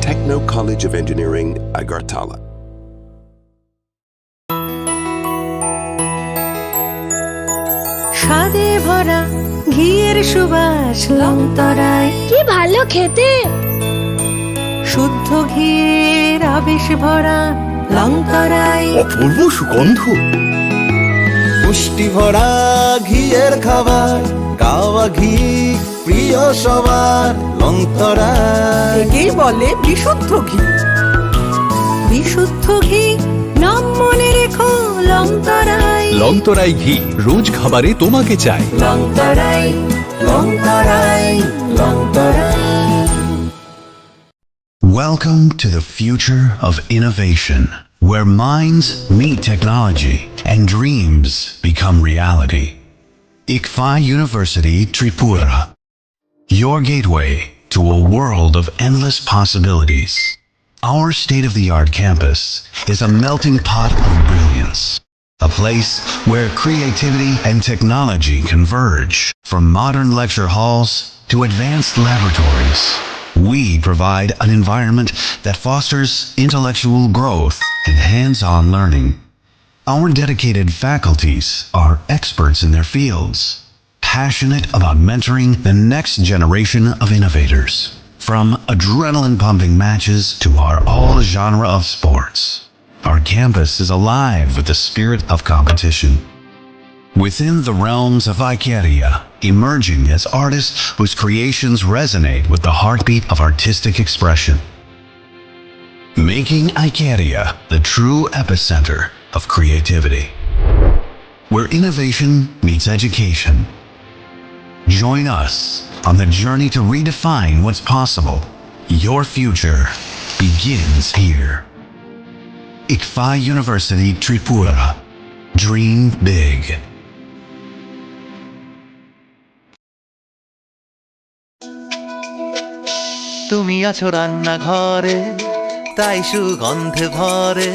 Techno College of Engineering, Agartala. স্বাদে ভরা ঘিয়ের সুবাস লংতরায়, কি ভালো খেতে। শুদ্ধ ঘিয়ের আবেশ ভরা লংতরায়, অপূর্ব সুগন্ধ, পুষ্টি ভরা ঘিয়ের খাবার, গাওয়া ঘি প্রিয় সবার লংতরায়। একেই বলে বিশুদ্ধ ঘি। বিশুদ্ধ ঘি নাম মনে রেখো লংতরায়। লংতরাই ঘি রোজ খাবারে তোমাকে চাই। Longtharai, Longtharai, Longtharai. Welcome to the future of innovation, where minds meet technology and dreams become reality. ICFA University Tripura, your gateway to a world of endless possibilities. Our state-of-the-art campus is a melting pot of brilliance, a place where creativity and technology converge. From modern lecture halls to advanced laboratories, we provide an environment that fosters intellectual growth and hands-on learning. Our dedicated faculties are experts in their fields, passionate about mentoring the next generation of innovators. From adrenaline-pumping matches to our all-genre of sports, our campus is alive with the spirit of competition. Within the realms of Ikeria, emerging as artists whose creations resonate with the heartbeat of artistic expression. Making Ikeria the true epicenter of creativity, where innovation meets education. Join us on the journey to redefine what's possible. Your future begins here. ICFA University Tripura. Dream big. তুমি আছো রান্নাঘরে, তাই সুগন্ধে ভরে,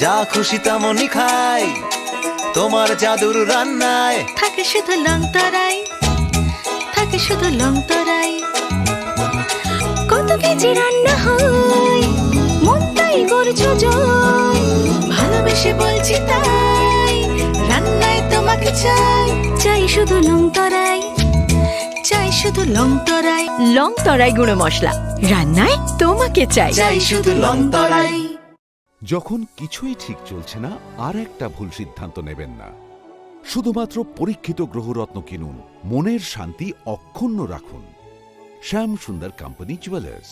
যা খুশি তেমনই খাই তোমার জাদুর রান্নায়। থাকে শুধু লংতরায়, থাকে শুধু লংতরায়। কত কেজি রান্না হয়, মন তাই করছো জয়। ভালোবেসে বলছি তাই, রান্নায় তোমাকে চাই। চাই শুধু লংতরায়, চাই শুধু লংতরায়। লংতরায় গুঁড়ো মশলা, রান্নায় তোমাকে চাই। চাই শুধু লংতরায়। যখন কিছুই ঠিক চলছে না, আর একটা ভুল সিদ্ধান্ত নেবেন না। শুধুমাত্র পরীক্ষিত গ্রহরত্ন কিনুন, মনের শান্তি অক্ষুণ্ণ রাখুন। শ্যাম সুন্দর কোম্পানি জুয়েলার্স,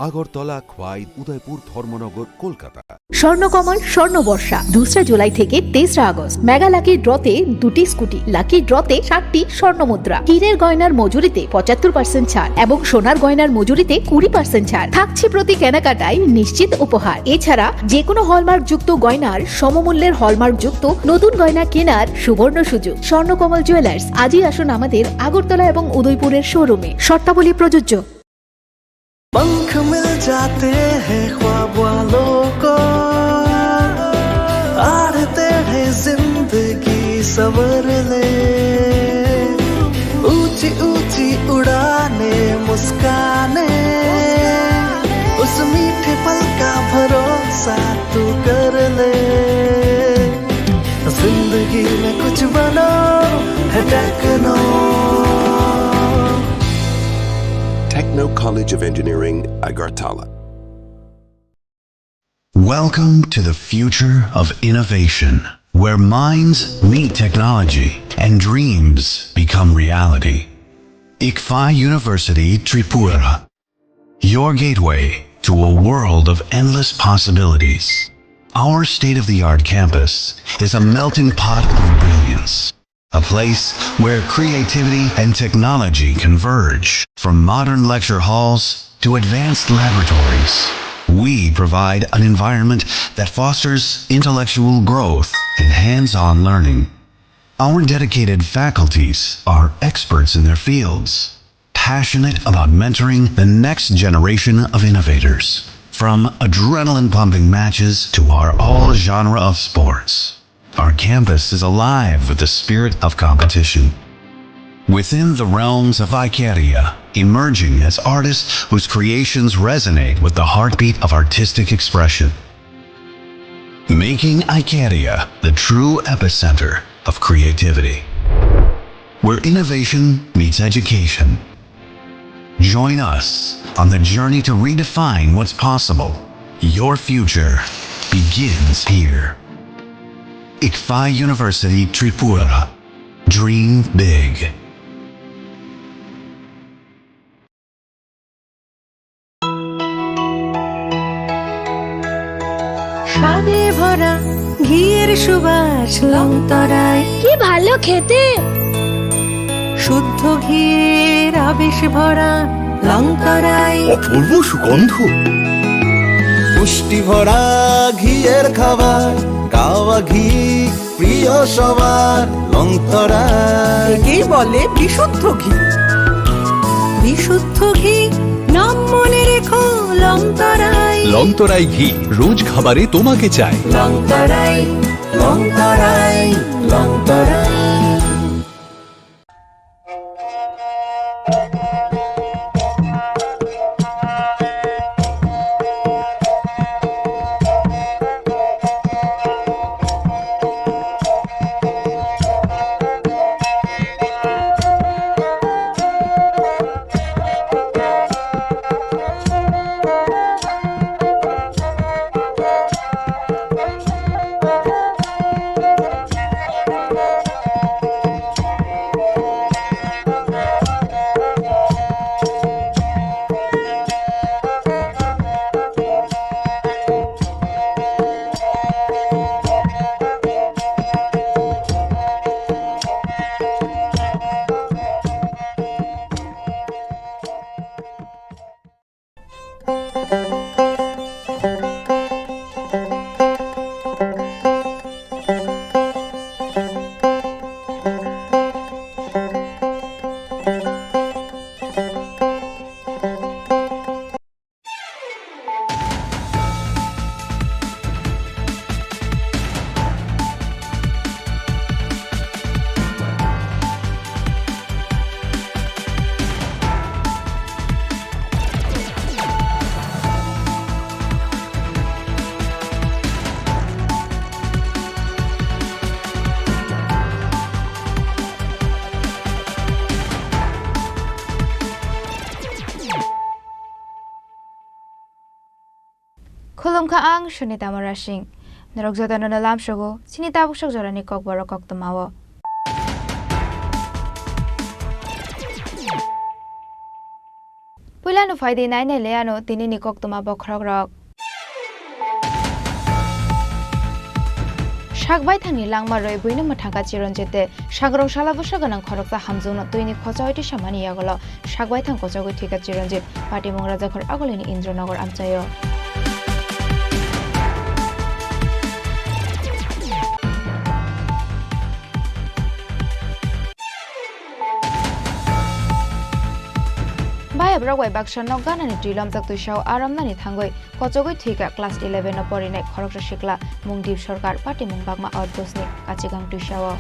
আগরতলা, খোয়াই, উদয়পুর, ধর্মনগর, কলকাতা। স্বর্ণকমল স্বর্ণবর্ষা 2 জুলাই থেকে 23 আগস্ট। মেগা লাকি ড্রতে 2টি স্কুটি, লাকি ড্রতে 7টি স্বর্ণমুদ্রা। হীরের গয়নার মজুরিতে 75% ছাড় এবং সোনার গয়নার মজুরিতে 20% ছাড় থাকছে প্রতি কেনাকাটায় নিশ্চিত উপহার। এছাড়া যে কোনো হলমার্ক যুক্ত গয়নার সমমূল্যের হলমার্ক যুক্ত নতুন গয়না কেনার সুবর্ণ সুযোগ। স্বর্ণকমল জুয়েলার্স, আজই আসুন আমাদের আগরতলা এবং উদয়পুরের শোরুমে। শর্তাবলী প্রযোজ্য। पंख मिल जाते हैं ख्वाब वालों को, आड़ते हैं जिंदगी सवर ले। ऊंची ऊंची उड़ाने मुस्काने, उस मीठे पल का भरोसा तू कर ले। जिंदगी में कुछ बनो है techno. Techno College of Engineering, Agartala. Welcome to the future of innovation, where minds meet technology and dreams become reality. ICFA University Tripura, your gateway to a world of endless possibilities. Our state-of-the-art campus is a melting pot of brilliance, a place where creativity and technology converge. From modern lecture halls to advanced laboratories, we provide an environment that fosters intellectual growth and hands-on learning. Our dedicated faculties are experts in their fields, passionate about mentoring the next generation of innovators. From adrenaline-pumping matches to our all-genre of sports, our campus is alive with the spirit of competition. within the realms of Icaria, emerging as artists whose creations resonate with the heartbeat of artistic expression. Making Icaria the true epicenter of creativity, where innovation meets education. Join us on the journey to redefine what's possible. Your future begins here. ICFI University Tripura. Dream big. স্বাদে ভরা ঘিয়ের সুবাস লংতরায়, কি ভালো খেতে। শুদ্ধ ঘিয়ের আবেশ ভরা লংতরায়, অপূর্ব সুগন্ধ। পুষ্টি ভরা ঘিয়ের খাবার, গাওয়া ঘি প্রিয় সবার, লংতরায়। একেই বলে বিশুদ্ধ ঘি। বিশুদ্ধ ঘি নাম মনে রেখো লংতরায়। লংতরাই ঘি রোজ খাবারে তোমাকে চাই। Longtharai, Longtharai, Longtharai. Khulumkha ang Shunita Marashing. Narogzota no nalam shogo, sinita bushok jorani kokbaro koktamawo. Pulano faidi naine leano tinini koktama bokhrogrok. Shakbai thangni langma roi buino mathanga chiron jete shagrong shala busaganang khorokta hamjungna tuini khochaiti samani yagolo shakbai thang kochago thika chironjit party mongra jakhor agolini Indranogor amchayo. Baya brogwai bakshan no ganani trilom tak tuishao aramnani thangoi kochogoi thika class 11 no porinai khoroksa shikla mungdip sarkar party mungbakma outbosni kachigang tuishao.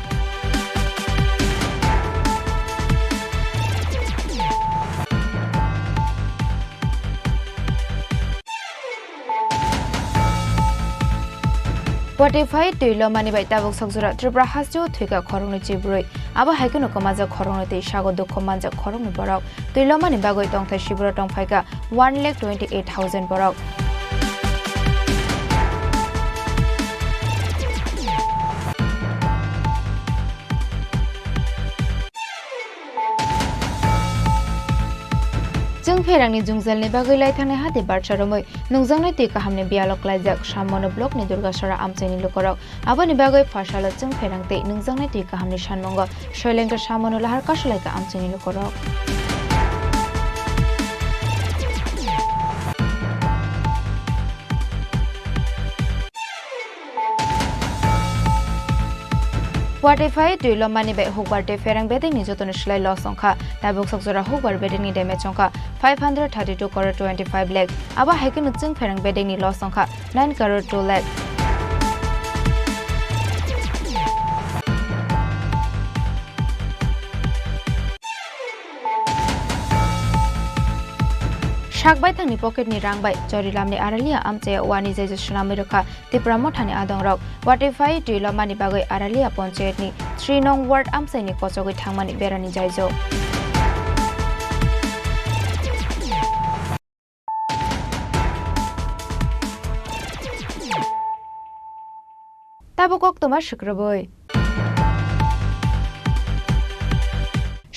Spotify tuilo mani bai tabuk sakjura Tripura hasjo thika khorongni chibroi aba haikuno komaja khorongni te sago dukho manja khorongni borok tuilo mani bagoi tongthai shibura tongphaika 1,28,000 borok Ferangni jungjalni bagoi laithangni hati barcharomoi nungjangnai tui kahamni bialok laijak samono blokni durgasara amchaini lukorok aboni bagoi phasalo jung ferangte nungjangnai tui kahamni sanmongo shoilengka samono lahar kasulaika amchaini lukorok Spotify tuilo mani bai hukbar te ferang beding ni jotoni slai loss ongkha tabuk sakjora hukbar beding ni damage ongkha 532 crore 25 lakh aba haikunu chung ferang beding ni loss ongkha 9 crore 2 lakh Shakbai thangni pocketni rangbai Jorilamni Aralia amche wani jai sunami rokha Tipramo thani adongrok Watify Tuilomani bagoi Aralia Ponchayatni 3 nong ward amsaini kosogoi thangmani berani jaijo Tabukok toma shukraboi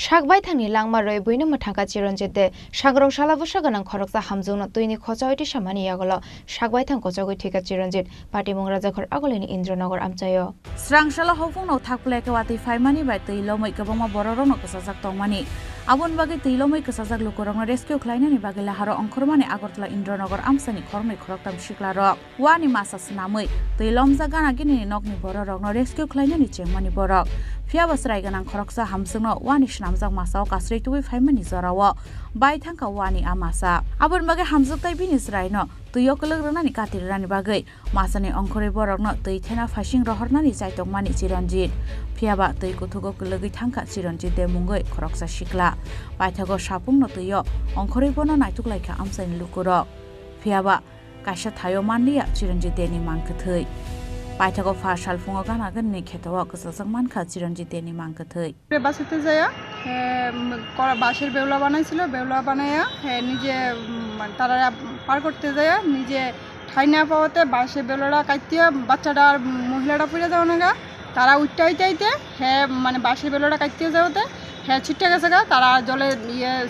Shakbai thangni langma roi buino mathangka chironjete sagrong salabusa ganang khoroksa hamjungna tuini khochaoiti samani yagolo Shakbai thang khocagoi thika chironjit party mongra jakhor agoleni Indranagar amchayo Srangshala hofungno thakple ke wati faimani bai teilomai kabama bororong kasajak tongmani abon bagi teilomai kasajak lukorong rescue khlainani bagi laharo ongkhormani Agartala Indranagar amsani khormai khoroktam shiklaro wani masa snamai teilomja gana gini nokni bororong rescue khlainani chengmani borok Fiabasrai ganang khoroksa hamjungno wani snamjak masao kasrei tuwi faimani zorawo bai thangka wani amasa abon bagi hamjuk tai bini sraino tuyo kolograni katirani bagai masani ongkhore borokno tui thena phasing rohornani chaitokmani Chiranjit Fiaba tui kuthugo kologi thangka Chiranjit de mungoi khoroksa shikla baithago sapungno tuyo ongkhore bono naituklaika amsani lukuro Fiaba kaisa thayo manliya Chiranjit deni mangkthei Paithago Fashal Fungo Gana Gani Ketawa Kasasang Manka Chiranjit deni mangkthei বাসিতে যায়া বাঁশের বেউলা বানাইছিল বেউলা বানাইয়া নিজে তারা পার করতে যায় নিজে ঠাই না পাওয়াতে বাঁশের বেউলাটা কাটতে বাচ্চাটা আর মহিলাটা পড়ে যাওয়া না তারা উঠতে হ্যাঁ মানে বাঁশের বেউলাটা কাটতে যাওয়াতে হ্যাঁ ছিটে গেছে গা তারা জলে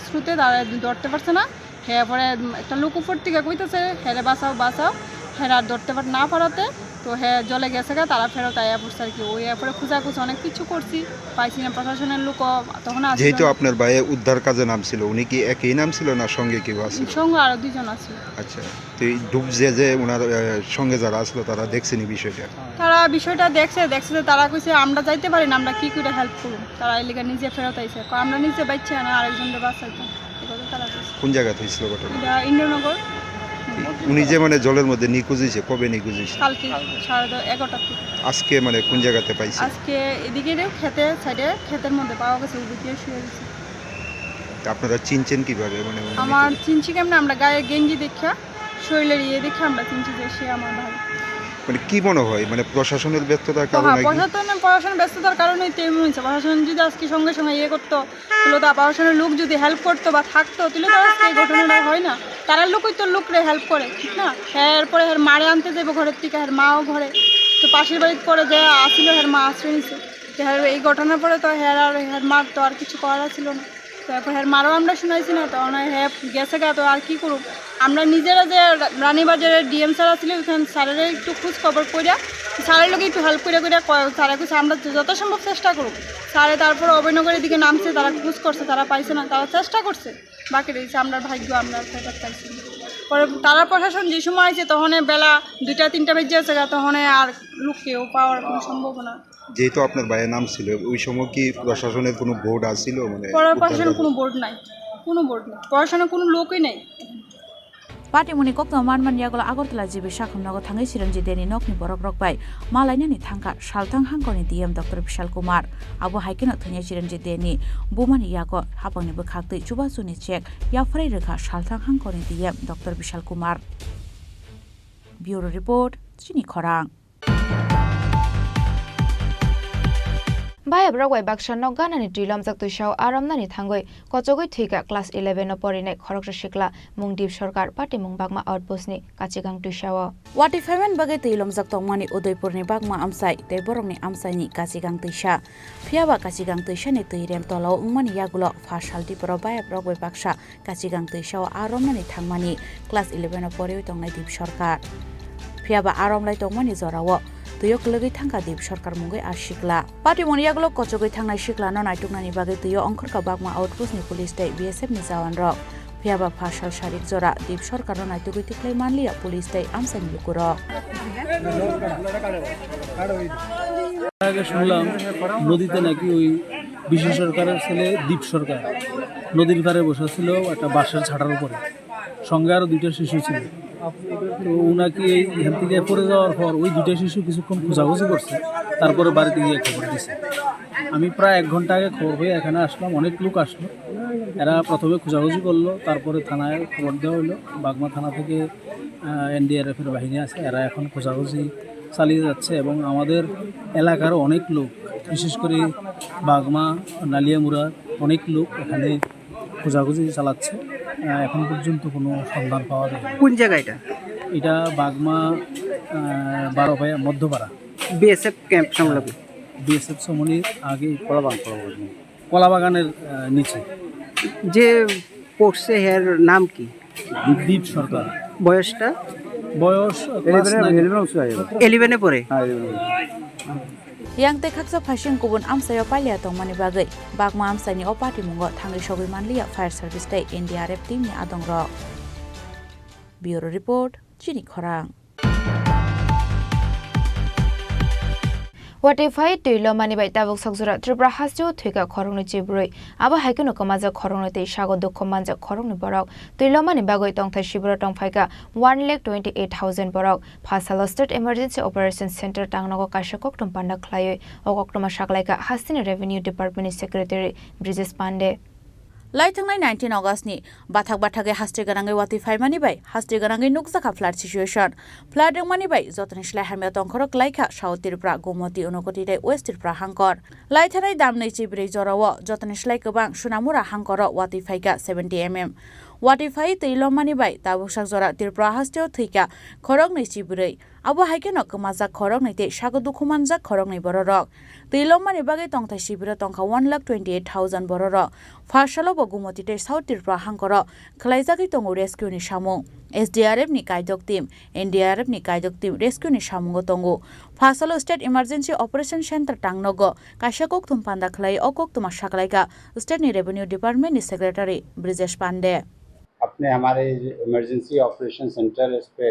স্রোতে তারা ধরতে পারছে না হ্যাঁ পরে একটা লোক উপর থেকে কইতেছে হ্যাঁ বাঁচাও হ্যাঁ আর ধরতে না পারাতে তো হ্যাঁ জলে গেছে গা তারা ফেরত আয়া পড়ছে আর কি ওই পরে খোঁজাখুঁজি অনেক কিছু করছি পাইছি না প্রশাসনের লোক তখন যেহেতু আপনার ভাইয়ের উদ্ধার কাজে নাম ছিল উনি কি একই নাম ছিল না সঙ্গে কেউ আছে সঙ্গে আরো দুইজন আছে আচ্ছা তো এই ডুব যে ওনার সঙ্গে যারা আসলো তারা দেখছেন এই বিষয়টা তারা বিষয়টা দেখছে যে তারা কইছে আমরা যাইতে পারি না আমরা কি করে হেল্প করব তারা এলিগা নিজে ফেরত আইছে আমরা নিজে বাইচ্ছে না আরেকজনের বাঁচাইতাম এই কথা তারা কইছে কোন জায়গাতে হইছিল ঘটনা এটা ইন্দ্রনগর উনি যে মানে জলের মধ্যে নিখোঁজ হয়েছে কবে নিখোঁজ হয়েছে কালকে 11:30 আজকে মানে কোন জায়গাতে পাইছে আজকে এদিকে ক্ষেতের মধ্যে পাওয়া গেছে উদিকে শুয়ে গেছে আপনারা চিনছেন কিভাবে মানে আমার চিনছি কেমনে আমরা গায়ে গেঞ্জি দেখা শরীরের দেখে আমরা চিনছি যে সে আমার ভাই মানে কি মনে হয় মানে প্রশাসনের ব্যস্ততার কারণে প্রশাসনের ব্যস্ততার কারণেই তেমন হয়েছে প্রশাসন যদি আজকে সঙ্গে করতো তাহলে তো প্রশাসনের লোক যদি হেল্প করতো বা থাকতো তাহলে তো আজকে এই ঘটনাটা হয় না তারা লোকই তো লোকরে হেল্প করে ঠিক না এরপরে মারে আনতে যাবো ঘরের থেকে মাও ঘরে তো পাশের বাড়িতে পরে যে আসছিল মা আশ্রয় নিছে এই ঘটনার পরে তো মার তো আর কিছু করার ছিল না তারপর মারও আমরা শুনাইছি না তো গেছে গা তো আর কি করুক আমরা নিজেরা যে রানীবাজারের ডিএম স্যার আসলে ওখানে স্যারের একটু খোঁজ খবর করিয়া স্যারের লোক একটু হেল্প করে স্যারে কইছে আমরা যত সম্ভব চেষ্টা করুক স্যারে তারপর অভয়নগরের দিকে নামছে তারা খোঁজ করছে তারা পাইছে না তারা চেষ্টা করছে বাকি রয়েছে আমরা ভাগ্য আমরা ফেরত পাইছি পরে তারা প্রশাসন যে সময় আছে তখন বেলা 2-3 বেজে আছে তখন আর লোককেও পাওয়ার কোনো সম্ভাবনা যেহেতু আপনার ভাইয়ের নাম ছিল ওই সময় কি প্রশাসনের কোনো বোর্ড আসছিল মানে প্রশাসনের কোনো বোর্ড নাই প্রশাসনের কোনো লোকই নেই Patimoni kokno manman yagolo Agartala jibi sakhumnago thangai Chiranjit deni nokni borok rokbai malainani thangka salthang hangkoni DM Dr. Vishal Kumar abo haikena thunya Chiranjit deni bumani yago hapangni bukhaktui chubasuni check yafrai rekha salthang hangkoni DM Dr. Vishal Kumar Bureau Report Chini Khorang Baya Bragwai Bakshan no ganani Dilam Zaktu Shao Aramnani Thangoi Kocogoi Thika class 11 no porine Khoroksa Shikla Mungdip Sarkar Party Mungbagma Outpostni Kachigang Tushawa Wati Femen Bagai Tilom Zaktongmani Udaipurni Bagma Amsai Te Borongni Amsaini Kachigang Tisha Fiaba Kachigang Tisha ni Tuirem Tolo Ungmani Yagulo Fashal Dipro Baya Bragwai Baksha Kachigang Tisha Aramnani Thangmani class 11 no pori Tongnai Dip Sarkar Fiaba Aramlai Tongmani Zorawo tuyo kelegi thangka dip sarkar munggai ashikla party moniaglo kocogoi thangnai sikla no naituknani bagai tuyo ongkhorka bagma outpost ni police tei BSF ni jawan rok phiaba phasal sharik jora dip sarkar no naitugoi tiklai manliya police tei amsani lukuro আগে শুনলাম নদীতে নাকি ওই বিশেষ সরকারের ছেলে দীপ সরকার নদীর ধারে বসেছিল একটা বাঁশের ছাটার উপরে সঙ্গে আরো 2টা শিশু ছিল তো উনাকে এখান থেকে পড়ে যাওয়ার পর ওই 2টা শিশু কিছুক্ষণ খোঁজাখুঁজি করছে তারপরে বাড়িতে গিয়ে খবর দিছে আমি প্রায় 1 ঘন্টা আগে খবর হয়ে এখানে আসলাম অনেক লোক আসলো এরা প্রথমে খোঁজাখুঁজি করলো, তারপরে থানায় খবর দেওয়া হলো। বাগমা থানা থেকে এনডিআরএফের বাহিনী আছে, এরা এখন খোঁজাখুঁজি চালিয়ে যাচ্ছে এবং আমাদের এলাকার অনেক লোক, বিশেষ করে বাগমা নালিয়ামুড়া অনেক লোক এখানে খোঁজাখুঁজি চালাচ্ছে। এখন পর্যন্ত কোনো সন্ধান পাওয়া যায়। কোন জায়গা এটা? এটা বাগমা বারোপায়া মধ্যপাড়া বিএসএফ ক্যাম্প সংলগ্ন। বিএসএফ সমনির আগে কলাবাগানের নিচে। যে পড়ছে এর নাম কি? দীপ সরকার। বয়সটা? বয়স 11-এ পড়ে। yang te khaksa phasing kubun amsayo palia tongmani bagai bagma amsani opati mungo thangri sogui manlia fire service tai NDRF team ni adongro. Bureau report Chini Khorang. Watify tuilo mani bai tabuk sakjura Tripura hasjo thuika khorongni chibroi aba haikuno kamaja khorongni te sago dukho manja khorongni borok tuilo mani bagoi tongthai shibura tongphaika 1,28,000 borok phasalo state emergency operation center tangnogo kashakok tumpanda khlaioi okoktoma saklaika Hastina revenue department secretary Bridges Pande. Laitangnai 19 August ni bathak bathage haste garangai Watify mani bai haste garangai nukjaka flood situation flood mani bai jotoni shlai hamya tongkhorok laika South Tripura Gomoti Unokoti dai West Tripura hangkor laithanai damnai chibrei jorao jotoni shlai kobang Sunamura hangkoro Watify ka 70 mm Watify teilo mani bai tabuksak jora Tripura hasteo thuika khorok nei chibrei abo haikeno kemajak khorok nei te sago dukhumanjak khorok nei bororok teilo mani bagai tongthai shibira tongkha 1,28,000 bororok phasalo Gomoti te South Tripura hangkoro khlaijagoi tongo rescue ni samung SDRF ni kaidok team NDRF ni kaidok team rescue ni samungo tongo phasalo state emergency operation center tangnogo kaishakok thumpanda khlai okok tuma saklaika state ni revenue department ni secretary Bridges Pande. अपने हमारे emergency operation centre इस पे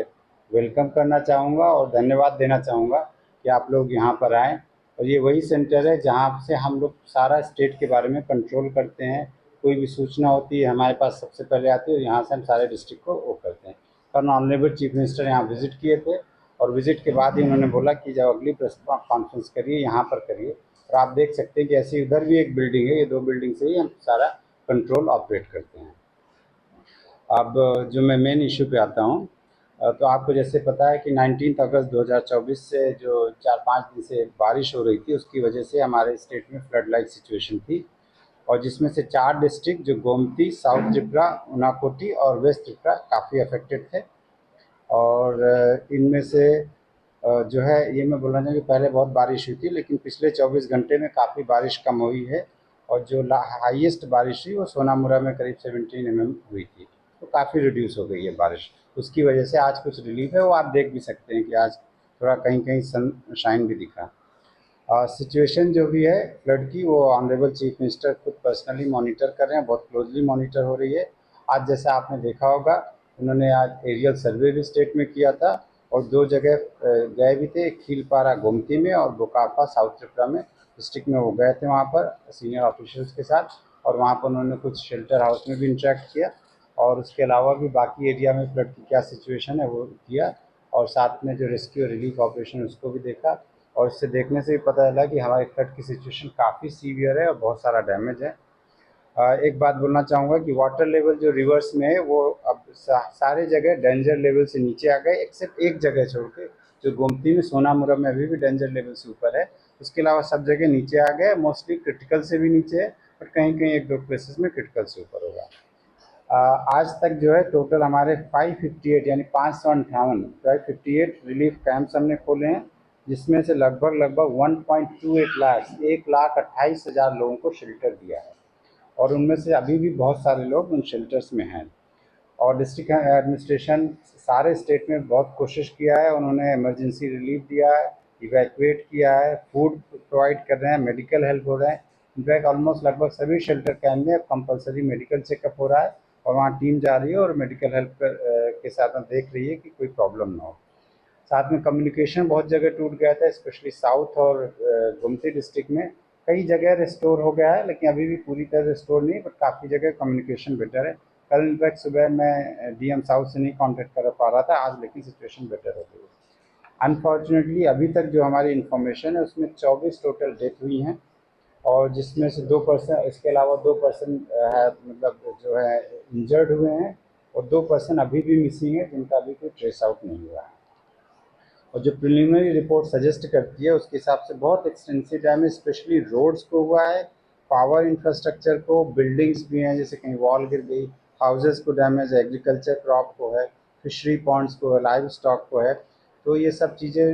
welcome करना चाहूँगा और धन्यवाद देना चाहूँगा कि आप लोग यहाँ पर आएँ और ये वही सेंटर है जहाँ से हम लोग सारा स्टेट के बारे में कंट्रोल करते हैं। कोई भी सूचना होती है हमारे पास सबसे पहले आती है और यहाँ से हम सारे डिस्ट्रिक्ट को वो करते हैं। कल ऑनरेबल चीफ मिनिस्टर यहाँ विजिट किए थे और विजिट के बाद ही उन्होंने बोला कि जब अगली प्रेस कॉन्फ्रेंस करिए यहाँ पर करिए और आप देख सकते हैं कि ऐसी उधर भी एक बिल्डिंग है, ये 2 बिल्डिंग से ही हम सारा कंट्रोल ऑपरेट करते हैं। अब जो मैं मेन इशू पे आता हूँ तो आपको जैसे पता है कि 19 अगस्त 2024 से जो 4-5 दिन से बारिश हो रही थी उसकी वजह से हमारे स्टेट में फ्लड लाइक सिचुएशन थी और जिसमें से 4 डिस्ट्रिक्ट जो गोमती, साउथ त्रिपुरा, उनाकोटी और वेस्ट त्रिपुरा काफ़ी अफेक्टेड थे। और इनमें से जो है ये मैं बोलना चाहूँगा कि पहले बहुत बारिश हुई थी लेकिन पिछले 24 घंटे में काफ़ी बारिश कम हुई है और जो हाईएस्ट बारिश हुई वो सोनामुरा में करीब 17 mm हुई थी, तो काफ़ी रिड्यूस हो गई है बारिश। उसकी वजह से आज कुछ रिलीफ है, वो आप देख भी सकते हैं कि आज थोड़ा कहीं कहीं सनशाइन भी दिखा। सिचुएशन जो भी है फ्लड की वो ऑनरेबल चीफ मिनिस्टर खुद पर्सनली मॉनिटर कर रहे हैं, बहुत क्लोजली मॉनिटर हो रही है। आज जैसा आपने देखा होगा उन्होंने आज एरियल सर्वे भी स्टेट में किया था और 2 जगह गए भी थे, खीलपारा गोमती में और बोकापा साउथ त्रिपुरा में डिस्ट्रिक्ट में वो गए थे वहाँ पर सीनियर ऑफिशियल्स के साथ और वहाँ पर उन्होंने कुछ शेल्टर हाउस में भी इंटरेक्ट किया और उसके अलावा भी बाकी एरिया में फ्लड की क्या सिचुएशन है वो किया और साथ में जो रेस्क्यू और रिलीफ ऑपरेशन उसको भी देखा और इससे देखने से भी पता चला कि हमारे फ्लड की सिचुएशन काफ़ी सीवियर है और बहुत सारा डैमेज है। एक बात बोलना चाहूँगा कि वाटर लेवल जो रिवर्स में है वो अब सारे जगह डेंजर लेवल से नीचे आ गए एक्सेप्ट एक जगह छोड़ के जो गोमती में सोनामुरा में अभी भी डेंजर लेवल से ऊपर है, उसके अलावा सब जगह नीचे आ गए। मोस्टली क्रिटिकल से भी नीचे है बट कहीं कहीं 1-2 प्लेसेस में क्रिटिकल से ऊपर होगा। आज तक जो है टोटल हमारे 558 यानी 558 रिलीफ कैंप्स हमने खोले हैं जिसमें से लगभग 1.28 लाख 1,28,000 लोगों को शेल्टर दिया है और उनमें से अभी भी बहुत सारे लोग उन शेल्टर्स में हैं और डिस्ट्रिक्ट एडमिनिस्ट्रेशन सारे स्टेट में बहुत कोशिश किया है। उन्होंने इमरजेंसी रिलीफ दिया है, इवैक्यूएट किया है, फूड प्रोवाइड कर रहे हैं, मेडिकल हेल्प हो रहा है। इनफैक्ट ऑलमोस्ट लगभग सभी शेल्टर कैंप में कंपलसरी मेडिकल चेकअप हो रहा है और वहाँ टीम जा रही है और मेडिकल हेल्प के साथ में देख रही है कि कोई प्रॉब्लम ना हो। साथ में कम्युनिकेशन बहुत जगह टूट गया था, स्पेशली साउथ और गोमती डिस्ट्रिक्ट में कई जगह रिस्टोर हो गया है लेकिन अभी भी पूरी तरह रिस्टोर नहीं, बट काफ़ी जगह कम्युनिकेशन बेटर है। कल इनफैक्ट सुबह मैं DM साउथ से नहीं कॉन्टेक्ट कर पा रहा था, आज लेकिन सिचुएशन बेटर हो गई है। अनफॉर्चुनेटली अभी तक जो हमारी इन्फॉर्मेशन है उसमें 24 टोटल डेथ हुई हैं और जिसमें से 2%, इसके अलावा 2% है मतलब जो है इंजर्ड हुए हैं, और 2% अभी भी मिसिंग है जिनका अभी कोई ट्रेस आउट नहीं हुआ है। और जो प्रिलिमिनरी रिपोर्ट सजेस्ट करती है उसके हिसाब से बहुत एक्सटेंसिव डैमेज स्पेशली रोड्स को हुआ है, पावर इंफ्रास्ट्रक्चर को, बिल्डिंग्स भी हैं जैसे कहीं वॉल गिर गई, हाउसेस को डैमेज, एग्रीकल्चर क्रॉप को है, फिशरी पॉन्ड्स को है, लाइव स्टॉक को है। तो ये सब चीज़ें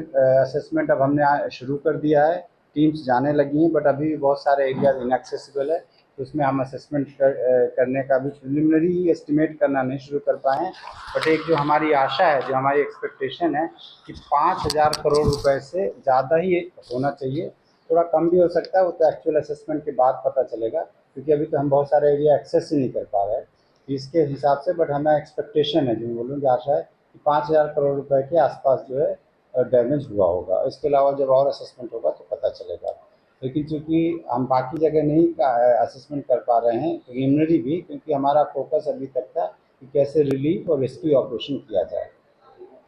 असेसमेंट अब हमने शुरू कर दिया है, टीम्स जाने लगी हैं, बट अभी भी बहुत सारे एरियाज इनएक्सेसिबल है, तो उसमें हम असेसमेंट करने का भी प्रिलिमिनरी ही एस्टिमेट करना नहीं शुरू कर पाए हैं। बट एक जो हमारी आशा है, जो हमारी एक्सपेक्टेशन है कि 5,000 करोड़ रुपए से ज़्यादा ही होना चाहिए, थोड़ा कम भी हो सकता है, वो तो एक्चुअल असेसमेंट के बाद पता चलेगा, क्योंकि अभी तो हम बहुत सारे एरिया एक्सेस ही नहीं कर पा रहे हैं इसके हिसाब से। बट हमें एक्सपेक्टेशन है, जो मैं बोलूँगी आशा है कि 5,000 करोड़ रुपए के आसपास जो है डैमेज हुआ होगा। इसके अलावा जब और असेसमेंट होगा तो पता चलेगा। लेकिन चूँकि हम बाकी जगह नहीं असेसमेंट कर पा रहे हैं प्रिलिमिनरी भी, क्योंकि हमारा फोकस अभी तक था कि कैसे रिलीफ और रेस्क्यू ऑपरेशन किया जाए।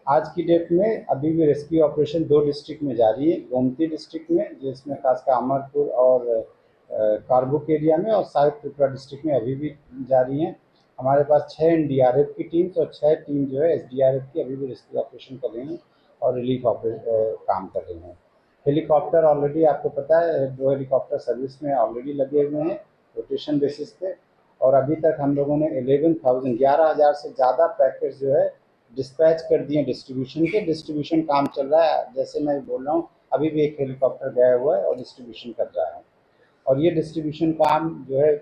आज की डेट में अभी भी रेस्क्यू ऑपरेशन 2 डिस्ट्रिक्ट में जारी है, गोमती डिस्ट्रिक्ट में जिसमें खासकर अमरपुर और कारबुक एरिया में, और साउथ त्रिपुरा डिस्ट्रिक्ट में अभी भी जारी हैं। हमारे पास 6 NDRF की टीम्स और 6 टीम जो है SDRF की अभी भी रेस्क्यू ऑपरेशन कर रही हैं और रिलीफ काम कर रही हैं। हेलीकॉप्टर ऑलरेडी आपको पता है 2 हेलीकॉप्टर सर्विस में ऑलरेडी लगे हुए हैं रोटेशन बेसिस पे, और अभी तक हम लोगों ने 11,000 से ज़्यादा पैकेज जो है डिस्पैच कर दिए डिस्ट्रीब्यूशन के। डिस्ट्रीब्यूशन काम चल रहा है, जैसे मैं बोल रहा हूँ अभी भी एक हेलीकॉप्टर गया हुआ है और डिस्ट्रीब्यूशन कर रहा है। और ये डिस्ट्रीब्यूशन काम जो है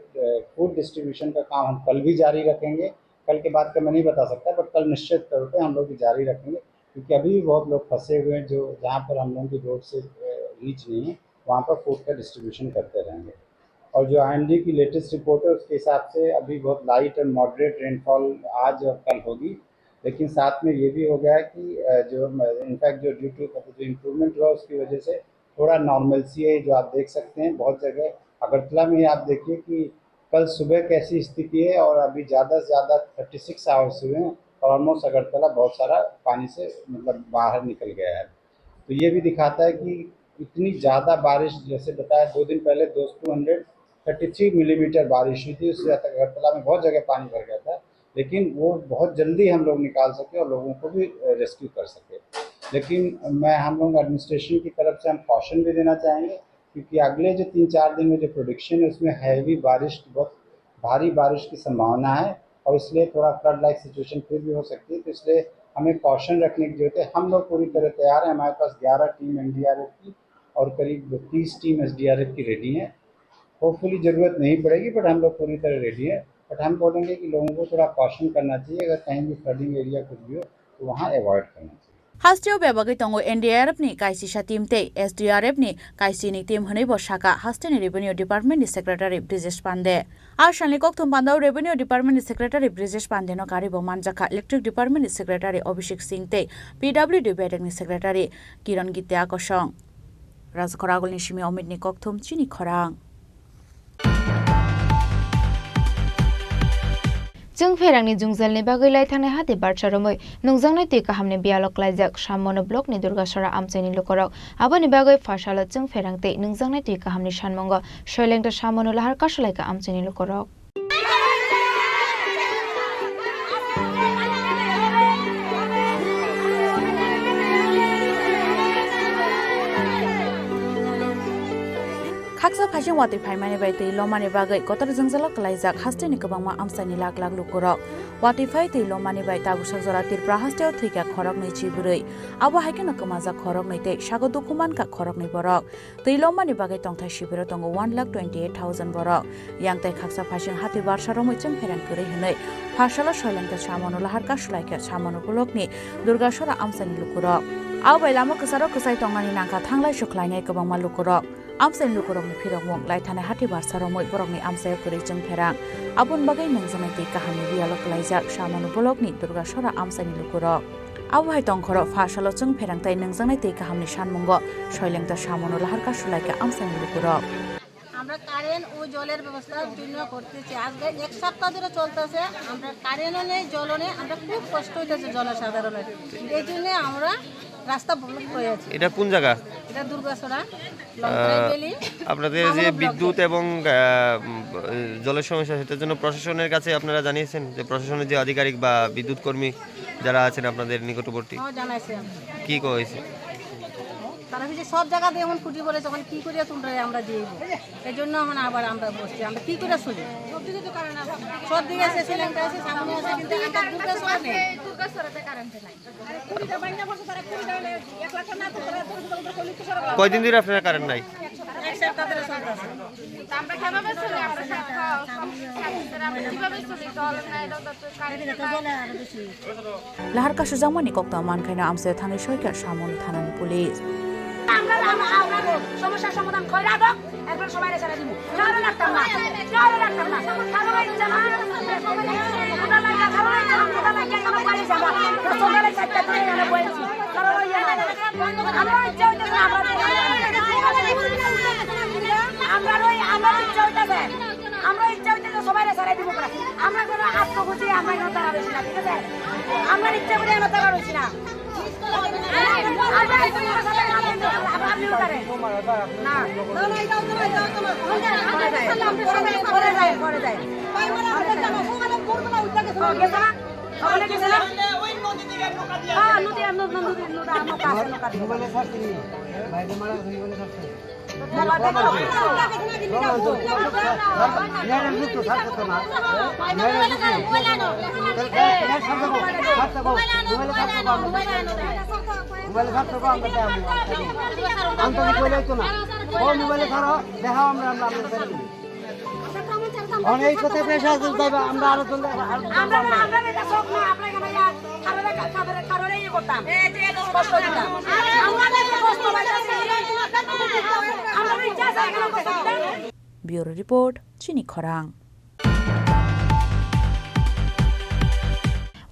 फूड डिस्ट्रीब्यूशन का काम हम कल भी जारी रखेंगे। कल के बाद का मैं नहीं बता सकता, बट कल निश्चित तौर पे हम लोग जारी रखेंगे, क्योंकि अभी भी बहुत लोग फंसे हुए हैं जो जहाँ पर हम लोगों की रोड से रीच नहीं है, वहाँ पर फूड का डिस्ट्रीब्यूशन करते रहेंगे। और जो IMD की लेटेस्ट रिपोर्ट है उसके हिसाब से अभी बहुत लाइट और मॉडरेट रेनफॉल आज और कल होगी, लेकिन साथ में ये भी हो गया है कि जो इनफैक्ट जो ड्यू टू जो इम्प्रूवमेंट हुआ उसकी वजह से थोड़ा नॉर्मलसी है, जो आप देख सकते हैं बहुत जगह। अगरतला में आप देखिए कि कल सुबह कैसी स्थिति है और अभी ज़्यादा से ज़्यादा 36 आवर्स हुए हैं और ऑलमोस्ट अगरतला बहुत सारा पानी से मतलब बाहर निकल गया है। तो ये भी दिखाता है कि इतनी ज़्यादा बारिश, जैसे बताया 2 दिन पहले 233 मिलीमीटर बारिश हुई थी, उससे अगरतला में बहुत जगह पानी भर गया था, लेकिन वो बहुत जल्दी हम लोग निकाल सके और लोगों को भी रेस्क्यू कर सके। लेकिन हम लोग एडमिनिस्ट्रेशन की तरफ से हम कॉशन भी देना चाहेंगे, क्योंकि अगले जो 3-4 दिन में जो प्रोडिक्शन है उसमें हैवी बारिश, बहुत भारी बारिश की संभावना है, और इसलिए थोड़ा फ्लड लाइक सिचुएशन फिर भी हो सकती है। तो इसलिए हमें कॉशन रखने की जरूरत है। हम लोग पूरी तरह तैयार हैं, हमारे पास 11 टीम NDRF की और करीब 30 टीम SDRF की रेडी हैं। होपफुली ज़रूरत नहीं पड़ेगी, बट हम लोग पूरी तरह रेडी हैं। बट हम बोलेंगे कि लोगों को थोड़ा कॉशन करना चाहिए, अगर कहीं भी फ्लडिंग एरिया कुछ भी हो तो वहाँ अवॉइड करना चाहिए। हास्टियो बेबागै तंगो NDRF नि काइसी सा टीम ते SDRF नि काइसी नि टीम हनै बसाका हास्टिनि रेवेन्यू डिपार्टमेंट नि सेक्रेटारि ब्रिजेश पांडे आशानि कक्थुम पांडाव रेवेन्यू डिपार्टमेंट नि सेक्रेटारि ब्रिजेश पांडे नो कारिबो मानजाका इलेक्ट्रिक डिपार्टमेंट नि सेक्रेटारि अभिषेक सिंह ते PWD बेडेक नि सेक्रेटारि किरण गित्या कसं राजखरागुलनि सिमी अमित नि कक्थुम चिनि खरां जों फेरांनि जुंजलनि बागै लायथांनाय हाते बारचारमै नोंजांनाय तै काहामनि बियालक लायजाक सामनो ब्लकनि दुर्गासरा आमचाइनि लुकराव आबानि बागै फाशाला जों फेरांते नोंजांनाय तै काहामनि सानमंग शैलेंद्र सामनो लाहार कासलायका आमचाइनि लुकराव खाक्सा फाइसिं वाति फाइमानि बाय तै लमानि बागै गतर जोंजलक लायजाक हास्टेनि गोबांमा आमसानि लाख लाख लुकराव वाति फाइ तै लमानि बाय ताबुसा जरा तिरप्रा हास्टेयाव थैका खरक नै चिबुरै आबो हाइके नकमाजा खरक नै तै सागो दुखुमान का खरक नै बरक तै लमानि बागै तंथाय शिबिर तंगो 1,28,000 बरक yang तै खाक्सा फाइसिं हाति बारसारमै जों फेरान करै हनै फाशाला शैलेंद्र सामनो लाहार कासलायका सामनो ब्लकनि दुर्गासरा आमसानि लुकराव आबाय लामा कसारो कसाय तंगानि नांका थांलाय सुख्लायनाय गोबांमा लुकराव आमसानि लुकरंनि फिरंमंग लायथानाय हाति बारसारमै बरकनि आमसायाव करै जों फेरां आबुन बागै नोंजांनाय तै काहामनि बियालक लायजाक सामनो ब्लकनि दुर्गासरा आमसानि लुकराव आबहाय तंखरो फाशालो जों फेरांताय नोंजांनाय तै काहामनि सानमंग शैलेंद्र सामनो लाहार कासलायका आमसानि लुकराव আমরা কারেন্ট ও জলের ব্যবস্থার জন্য করতেছি আজকে এক সপ্তাহ ধরে চলতেছে আমরা কারেন্টও নেই জলও নেই আমরা খুব কষ্ট হইতেছে জনসাধারণের এই জন্য আমরা রাস্তা ব্লক হয়ে আছে। এটা কোন জায়গা? এটা দুর্গাছড়া লংতরাই বেলি। আপনাদের যে বিদ্যুৎ এবং জলের সমস্যা, সেটার জন্য প্রশাসনের কাছে আপনারা জানিয়েছেন? যে প্রশাসনের যে আধিকারিক বা বিদ্যুৎ কর্মী যারা আছেন আপনাদের নিকটবর্তী, জানাইছে। কি কইছে? তারা যে সব জায়গাতে এমন খুঁটি বলে তখন কি করে তোমরা আমরা দিয়ে দেবো, এই জন্য এখন আবার আমরা বসছি, আমরা কি করে চলি? সব দিকে আছে, সিলিন্ডার আছে, সামনে আছে, কিন্তু আমরা দুর্গাছড়া নেই। কয়দিন ধরে আপনারা কারেন্ট নাই? এক সপ্তাহ ধরে চলতেছে। লাহার কাশু জামানি কক্তা মানখাইনা আমসে থানায় সরকার সামন থানানি পুলিশ সমস্যার সমাধান কইরা দাও, এরপর সবাই ছেড়ে দিব। কারো লাগতাম না, কারো লাগতাম না, কারো ইচ্ছা না, ওটা লাগা কারো ইচ্ছা না, ওটা লাগা কেন পারি যাবা, সকালে চারটা করে এনে বইছি, কারো ইচ্ছা না, আমরা ইচ্ছা হইতে না, আমরা ইচ্ছা হইতে আমরা ইচ্ছা হইতে সবাই ছেড়ে দিব। আমরা কোনো আত্মখুশি আমরা এনে তারা বেশি না, ঠিক আছে? আমরা ইচ্ছা করে এনে তারা বেশি না। অনেক কথা পেশা আছে, আমরা আরো চলতে ব্যুরো রিপোর্ট চিনি খরাং।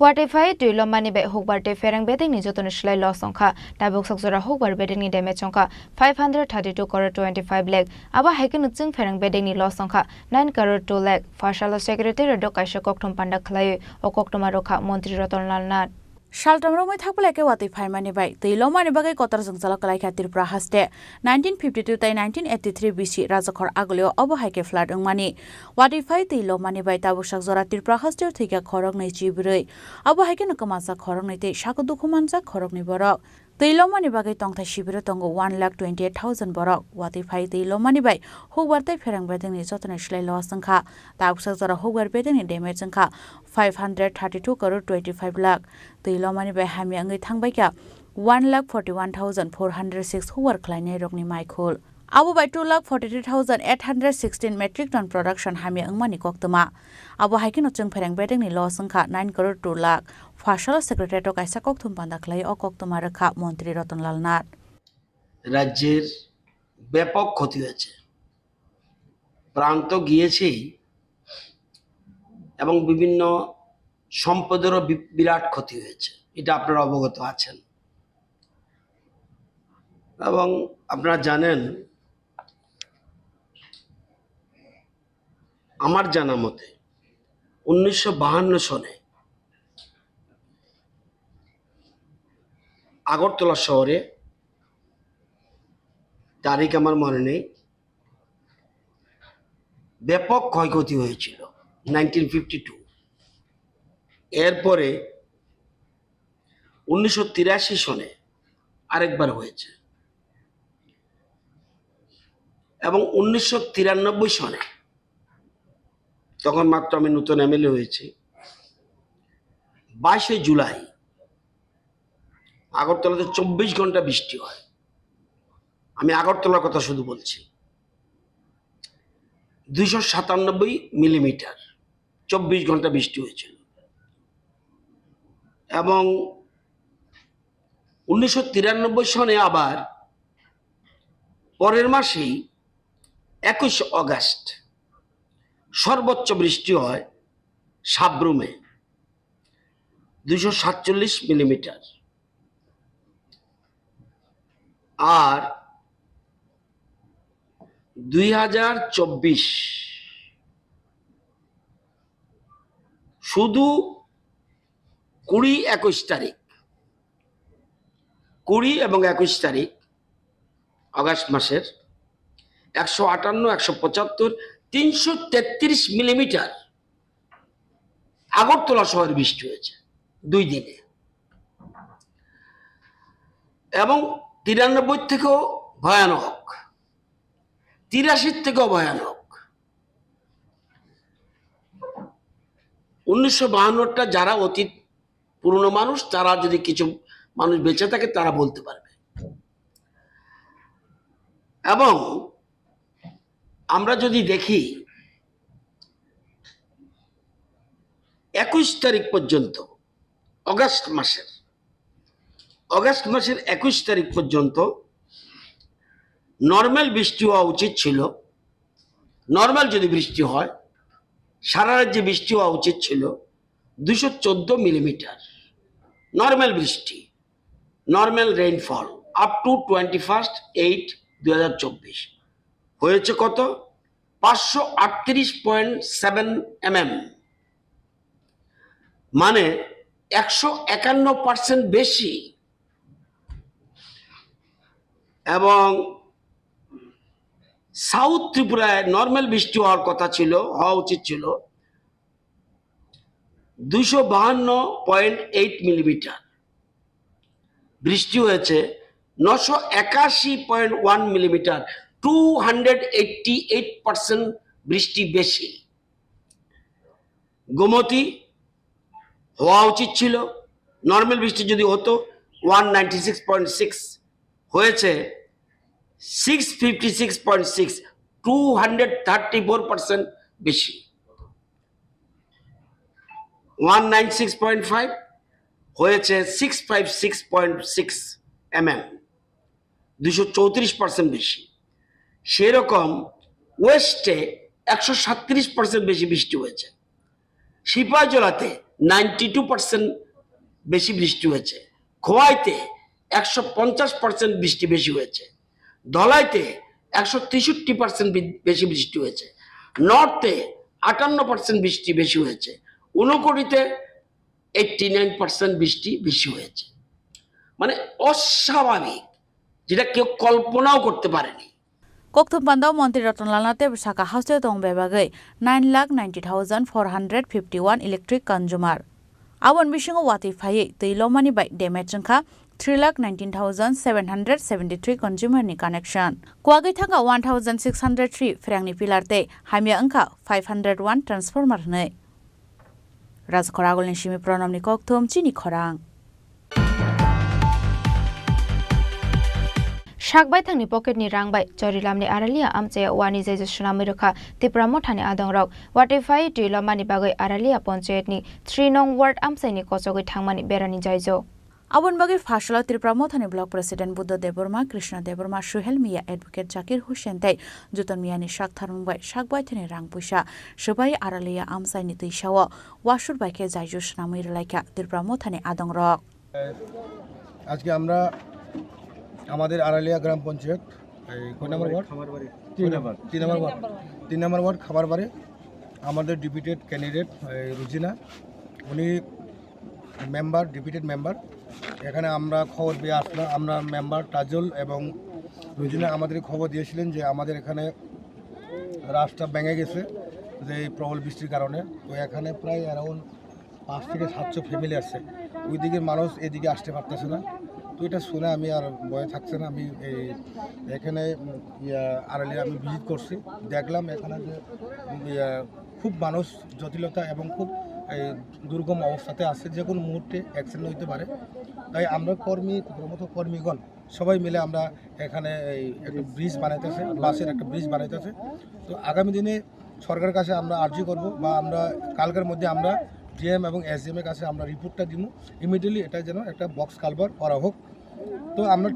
Watify tuilo mani be hokbar te ferang beding ni jotoni shlai loss songkha tabuk sakjora hokbar beding ni damage songkha 532 crore 25 lakh aba hekin uchung ferang beding ni loss songkha 9 crore 2 lakh Fashala secretary Dr. Kaisha Kokthom Panda khlai o Koktoma rokha Montri Ratanlal Nat Shaltamromai thakbelake Watify mani bai tuilo mani bagai kotar jongchala kalai khatir pra haste 1952 tai 1983 BC rajakhor agoleo obo haike flood mani Watify tuilo mani bai tabuk sakjora tir pra haste thika khorok nei chibrei obo haike nakamasa khorok nei te sakodu khumansa khorok ni borok tuilo mani bagai tongthai shibire tongo 1,28,000 borok Watify tuilo mani bai hokbar tai ferang bedeng ni jotone shlai loss sangkha tabuk sakjora hokbar bedeng ni damage sangkha 532 crore 25 lakh tuilo mani bai hami angai thangbai kya 1,41,406 hokbar khlainai rokni maikhul abo bai 2,43,816 metric ton production hami angmani koktoma abo haikino chung ferang bedeng ni loss sangkha 9 crore 2 lakh Fashala secretary to Kaisa Kokthom Panda khlai o Koktoma rakha Montri Ratanlal Nat রাজ্যের ব্যাপক ক্ষতি হয়েছে, প্রাণ তো গিয়েছেই এবং বিভিন্ন সম্পদেরও বিরাট ক্ষতি হয়েছে, এটা আপনারা অবগত আছেন। এবং আপনারা জানেন, আমার জানা মতে 1952 সনে আগরতলা শহরে, তারিখ আমার মনে নেই, ব্যাপক ক্ষয়ক্ষতি হয়েছিল 1952। এরপরে 1983 সনে আরেকবার হয়েছে এবং 1993 সনে, তখন মাত্র আমি নতুন এমএলএ হয়েছি, 22শে জুলাই আগরতলাতে 24 ঘন্টা বৃষ্টি হয়। আমি আগরতলার কথা শুধু বলছি, 297 মিলিমিটার 24 ঘন্টা বৃষ্টি হয়েছিল। এবং 1993 সনে আবার পরের মাসেই 21 অগাস্ট সর্বোচ্চ বৃষ্টি হয় সাবরুমে 247 মিলিমিটার। আর 2024 শুধু 20-21 তারিখ 20 এবং 21 তারিখ আগস্ট মাসের 158, 175, 333 মিলিমিটার আগরতলা শহরে বৃষ্টি হয়েছে 2 দিনে, এবং 93 থেকেও ভয়ানক, 83 থেকেও ভয়ানক। 1952টা যারা অতীত পুরনো মানুষ, তারা যদি কিছু মানুষ বেঁচে থাকে তারা বলতে পারবে। এবং আমরা যদি দেখি 21 তারিখ পর্যন্ত, আগস্ট মাসের 21 তারিখ পর্যন্ত নর্মাল বৃষ্টি হওয়া উচিত ছিল। নর্মাল যদি বৃষ্টি হয়, সারা রাজ্যে বৃষ্টি হওয়া উচিত ছিল 214 মিলিমিটার নর্মাল বৃষ্টি, নর্মাল রেইনফল আপ টু 21/8/2024। হয়েছে কত? 538.7 mm, মানে 151% বেশি। এবং সাউথ ত্রিপুরায় নর্মাল বৃষ্টি হওয়ার কথা ছিল, হওয়া উচিত ছিল 252.8 মিলিমিটার, বৃষ্টি হয়েছে 981.1 মিলিমিটার, 288% বৃষ্টি বেশি। গোমতী হওয়া উচিত ছিল, নর্মাল বৃষ্টি যদি হতো 196.6, হয়েছে 656.6, 234% বেশি। 196.5 হয়েছে 656.6 mm, 234% বেশি। সেরকম ওয়েস্টে 137% বেশি বৃষ্টি হয়েছে। সিপাহীজলাতে 92% বেশি বৃষ্টি হয়েছে। খোয়াইতে 150% বৃষ্টি বেশি হয়েছে। ধলাইতে 163% বেশি বৃষ্টি হয়েছে। নর্থে 58% বৃষ্টি বেশি হয়েছে। ঊনকোটিতে 89% বৃষ্টি বেশি হয়েছে। মানে অস্বাভাবিক, যেটা কেউ কল্পনাও করতে পারেনি। Koktum Pandao Monti Rotnalana Tebsaka House Tong Bebagay 9,90,451 electric consumer. Awan Bishingo Wati Faye, the Lomani by Demetranka 3,19,773 consumer ni connection. Kwagitanga 1,603 Frangni Pilarte, Hamia Anka 501 transformer ne. Razkoragol Nishimi pronom ni Koktum Chini Korang. Shakbai thangni pocket ni rangbai chorilamni aralia amche wani jai sunami rokha tipramo thani adongrok watify tilomani bagai aralia panchayat ni 3 nong ward amche ni kochogoi thangmani berani jaijo Abon bagai Fashala Tripramo thani block president Buddha Deborma Krishna Deborma Shuhel Mia advocate Zakir Hussain tai Juton Miani Shak Tharmbai Shakbai thani rang puisha Shubai aralia amsai ni tuishawa washur baike jaijo sunami relaika Tripramo thani adongrok আজকে আমরা আমাদের আড়ালিয়া গ্রাম পঞ্চায়েত কয় নম্বর word? 3 নম্বর word খাবারবাড়ি আমাদের ডিপুটেড candidate Rozina, উনি member, ডিপুটেড member. এখানে আমরা খবর পেয়ে আসলাম, আমরা মেম্বার তাজুল এবং রুজিনা আমাদের খবর দিয়েছিলেন যে আমাদের এখানে রাস্তা ভেঙে গেছে যে প্রবল বৃষ্টির কারণে। তো এখানে প্রায় অ্যারাউন্ড 5 থেকে 700 ফ্যামিলি আছে, ওই দিকের মানুষ এদিকে আসতে পারতেছে না। তো এটা শুনে আমি আর ভয়ে থাকছে না, আমি এখানে আড়ালিয়া আমি ভিজিট করছি, দেখলাম এখানে যে খুব মানুষ জটিলতা এবং খুব দুর্গম অবস্থাতে আছে, যে কোনো মুহূর্তে অ্যাক্সিডেন্ট হইতে পারে। তাই আমরা কর্মীগণ সবাই মিলে আমরা এখানে একটা ব্রিজ বানাইতেছে, বাসের একটা ব্রিজ বানাইতেছে। তো আগামী দিনে সরকারের কাছে আমরা আর্জি করব, বা আমরা কালকের মধ্যে আমরা ডিএম এবং এসডিএম এর কাছে আমরা রিপোর্টটা দিব ইমিডিয়েটলি, এটা যেন একটা বক্স কালভার করা হোক। তো আমরা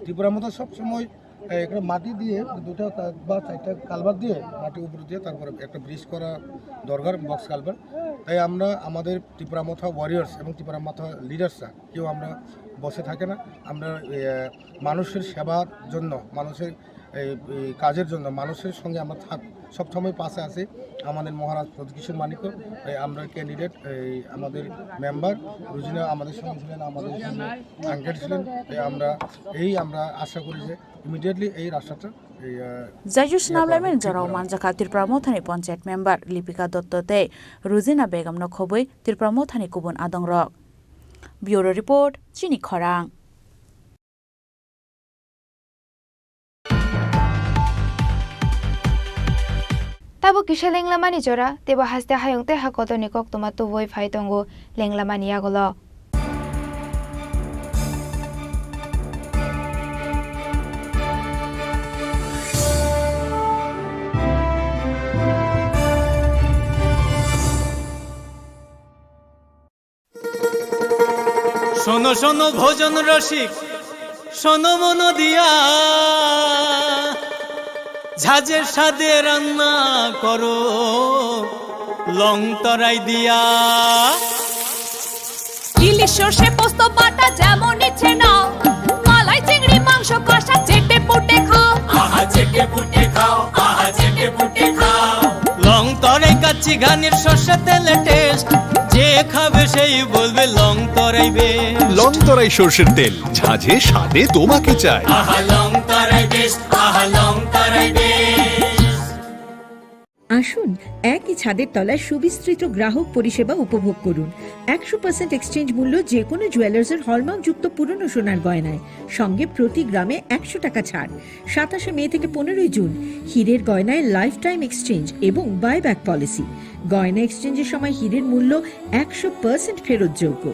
ত্রিপুরা মতো সবসময় একটা মাটি দিয়ে 2টা বা 4টা কালভার দিয়ে মাটি উপরে দিয়ে তারপরে একটা ব্রিজ করা দরকার, বক্স কালভার। তাই আমরা আমাদের ত্রিপুরা মাথা ওয়ারিয়ার্স এবং ত্রিপুরা মাথা লিডার্সরা কেউ আমরা বসে থাকে না, আমরা মানুষের সেবার জন্য, মানুষের কাজের জন্য, মানুষের সঙ্গে আমরা সবসময় পাশে আছে আমাদের মহারাজ প্রদকিশোর মানিক্য। আমরা ক্যান্ডিডেট আমাদের মেম্বার রুজিনা আমাদের সঙ্গে ছিলেন, আমাদের সঙ্গে আঙ্কেল ছিলেন। আমরা আশা করি যে ইমিডিয়েটলি এই রাস্তাটা জাইজুস নামলাইমেন জরাও মানজাখা ত্রিপুরা মথানি পঞ্চায়েত মেম্বার লিপিকা দত্ততে রুজিনা বেগম নখবই ত্রিপুরা মথানি কুবুন আদং রক। ব্যুরো রিপোর্ট চিনি খরাং। Tabo kisha lenglamani jora tebo haste hayongte hakoto nikok tomato voi phaitongo lenglamani agolo. শোনো শোনো ভোজন রসিক, শোনো মন দিয়া, ঝাঁঝের স্বাদে রান্না করো লং তরাই দিয়া। ইলিশ সর্ষে পোস্ত বাটা যেমন ইচ্ছে নাও, মালাই চিংড়ি মাংস কষা চেটে পুটে খাও, আহা চেটে পুটে খাও, আহা চেটে পুটে খাও। লং তরাই কাচ্চি ঘানির সর্ষে তেলে টেস্ট, যে খাবে সেই বলবে লং তরাই বেশ। লং তরাই সর্ষের তেল, ঝাঁঝে স্বাদে তোমাকে চাই। আহা লং তরাই বেশ, আহা লং তরাই বেশ। আসুন একই ছাদের তলায় সুবিস্তৃত গ্রাহক পরিষেবা উপভোগ করুন। 100% এক্সচেঞ্জ মূল্য যে কোনো জুয়েলার্সের হলমার্কযুক্ত পুরনো সোনার গয়নায়, সঙ্গে প্রতি গ্রামে 100 টাকা ছাড়। 27 মে থেকে 15 জুন হীরের গয়নায় লাইফ টাইম এক্সচেঞ্জ এবং বাইব্যাক পলিসি। গয়না এক্সচেঞ্জের সময় হীরের মূল্য 100% ফেরতযোগ্য।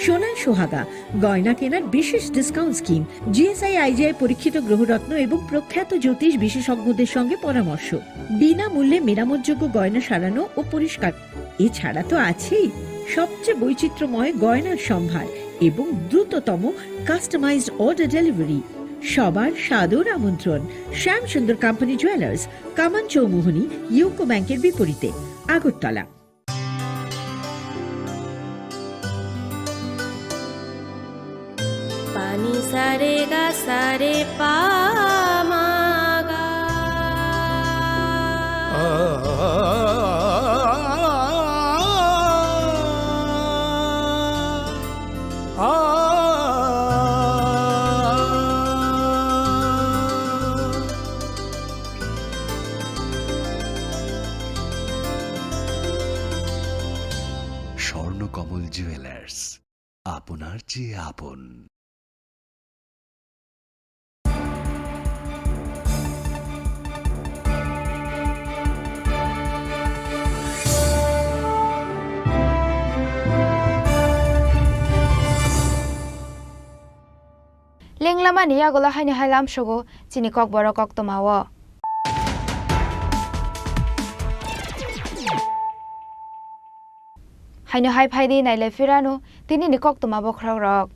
সোনার সোহাগা গয়না কেনার বিশেষ ডিসকাউন্ট স্কিম, জিএসআই আইজিআই পরীক্ষিত গ্রহরত্ন এবং প্রখ্যাত জ্যোতিষ বিশেষজ্ঞদের সঙ্গে পরামর্শ, বিনামূল্যে মেরামতযোগ্য গয়না সারানো ও পরিষ্কার। এছাড়া তো আছেই সবচেয়ে বৈচিত্র্যময় গয়নার সম্ভার এবং দ্রুততম কাস্টমাইজড অর্ডার ডেলিভারি। সবার সাদর আমন্ত্রণ শ্যাম সুন্দর কোম্পানি জুয়েলার্স, কামান চৌমুহনী, ইউকো ব্যাংকের বিপরীতে, আগরতলা। পানি সারে গা সারে পা মা গা। স্বর্ণকমল জুয়েলার্স, আপনার চেয়ে আপন। Lenglamani agolo haini hailam shogo chini kok boro kok tomawo. Haino hai phaidi naile firano tini ni kok tomabo khrok rok.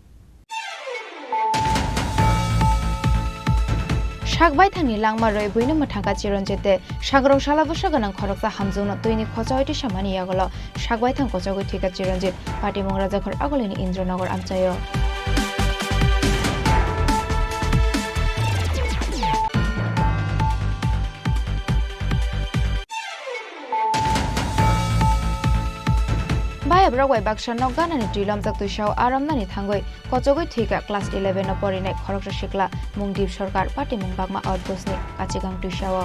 Shakbai thani langma roi buino mathanga chiron jete sagrong shala bosa ganang khoroksa hamjungna tuini khocha oiti samani agolo shakbai thang kocha goi thika chiron jet party mongra jakhor agolini Indranogor amchayo. Baya brogwai baksha nogana ni trilom jak tuishao aramna ni thangoi kochogoi thika class 11 no porinai khoroksa shikla mungdip sarkar party mungbakma outbosni kachigang tuishao.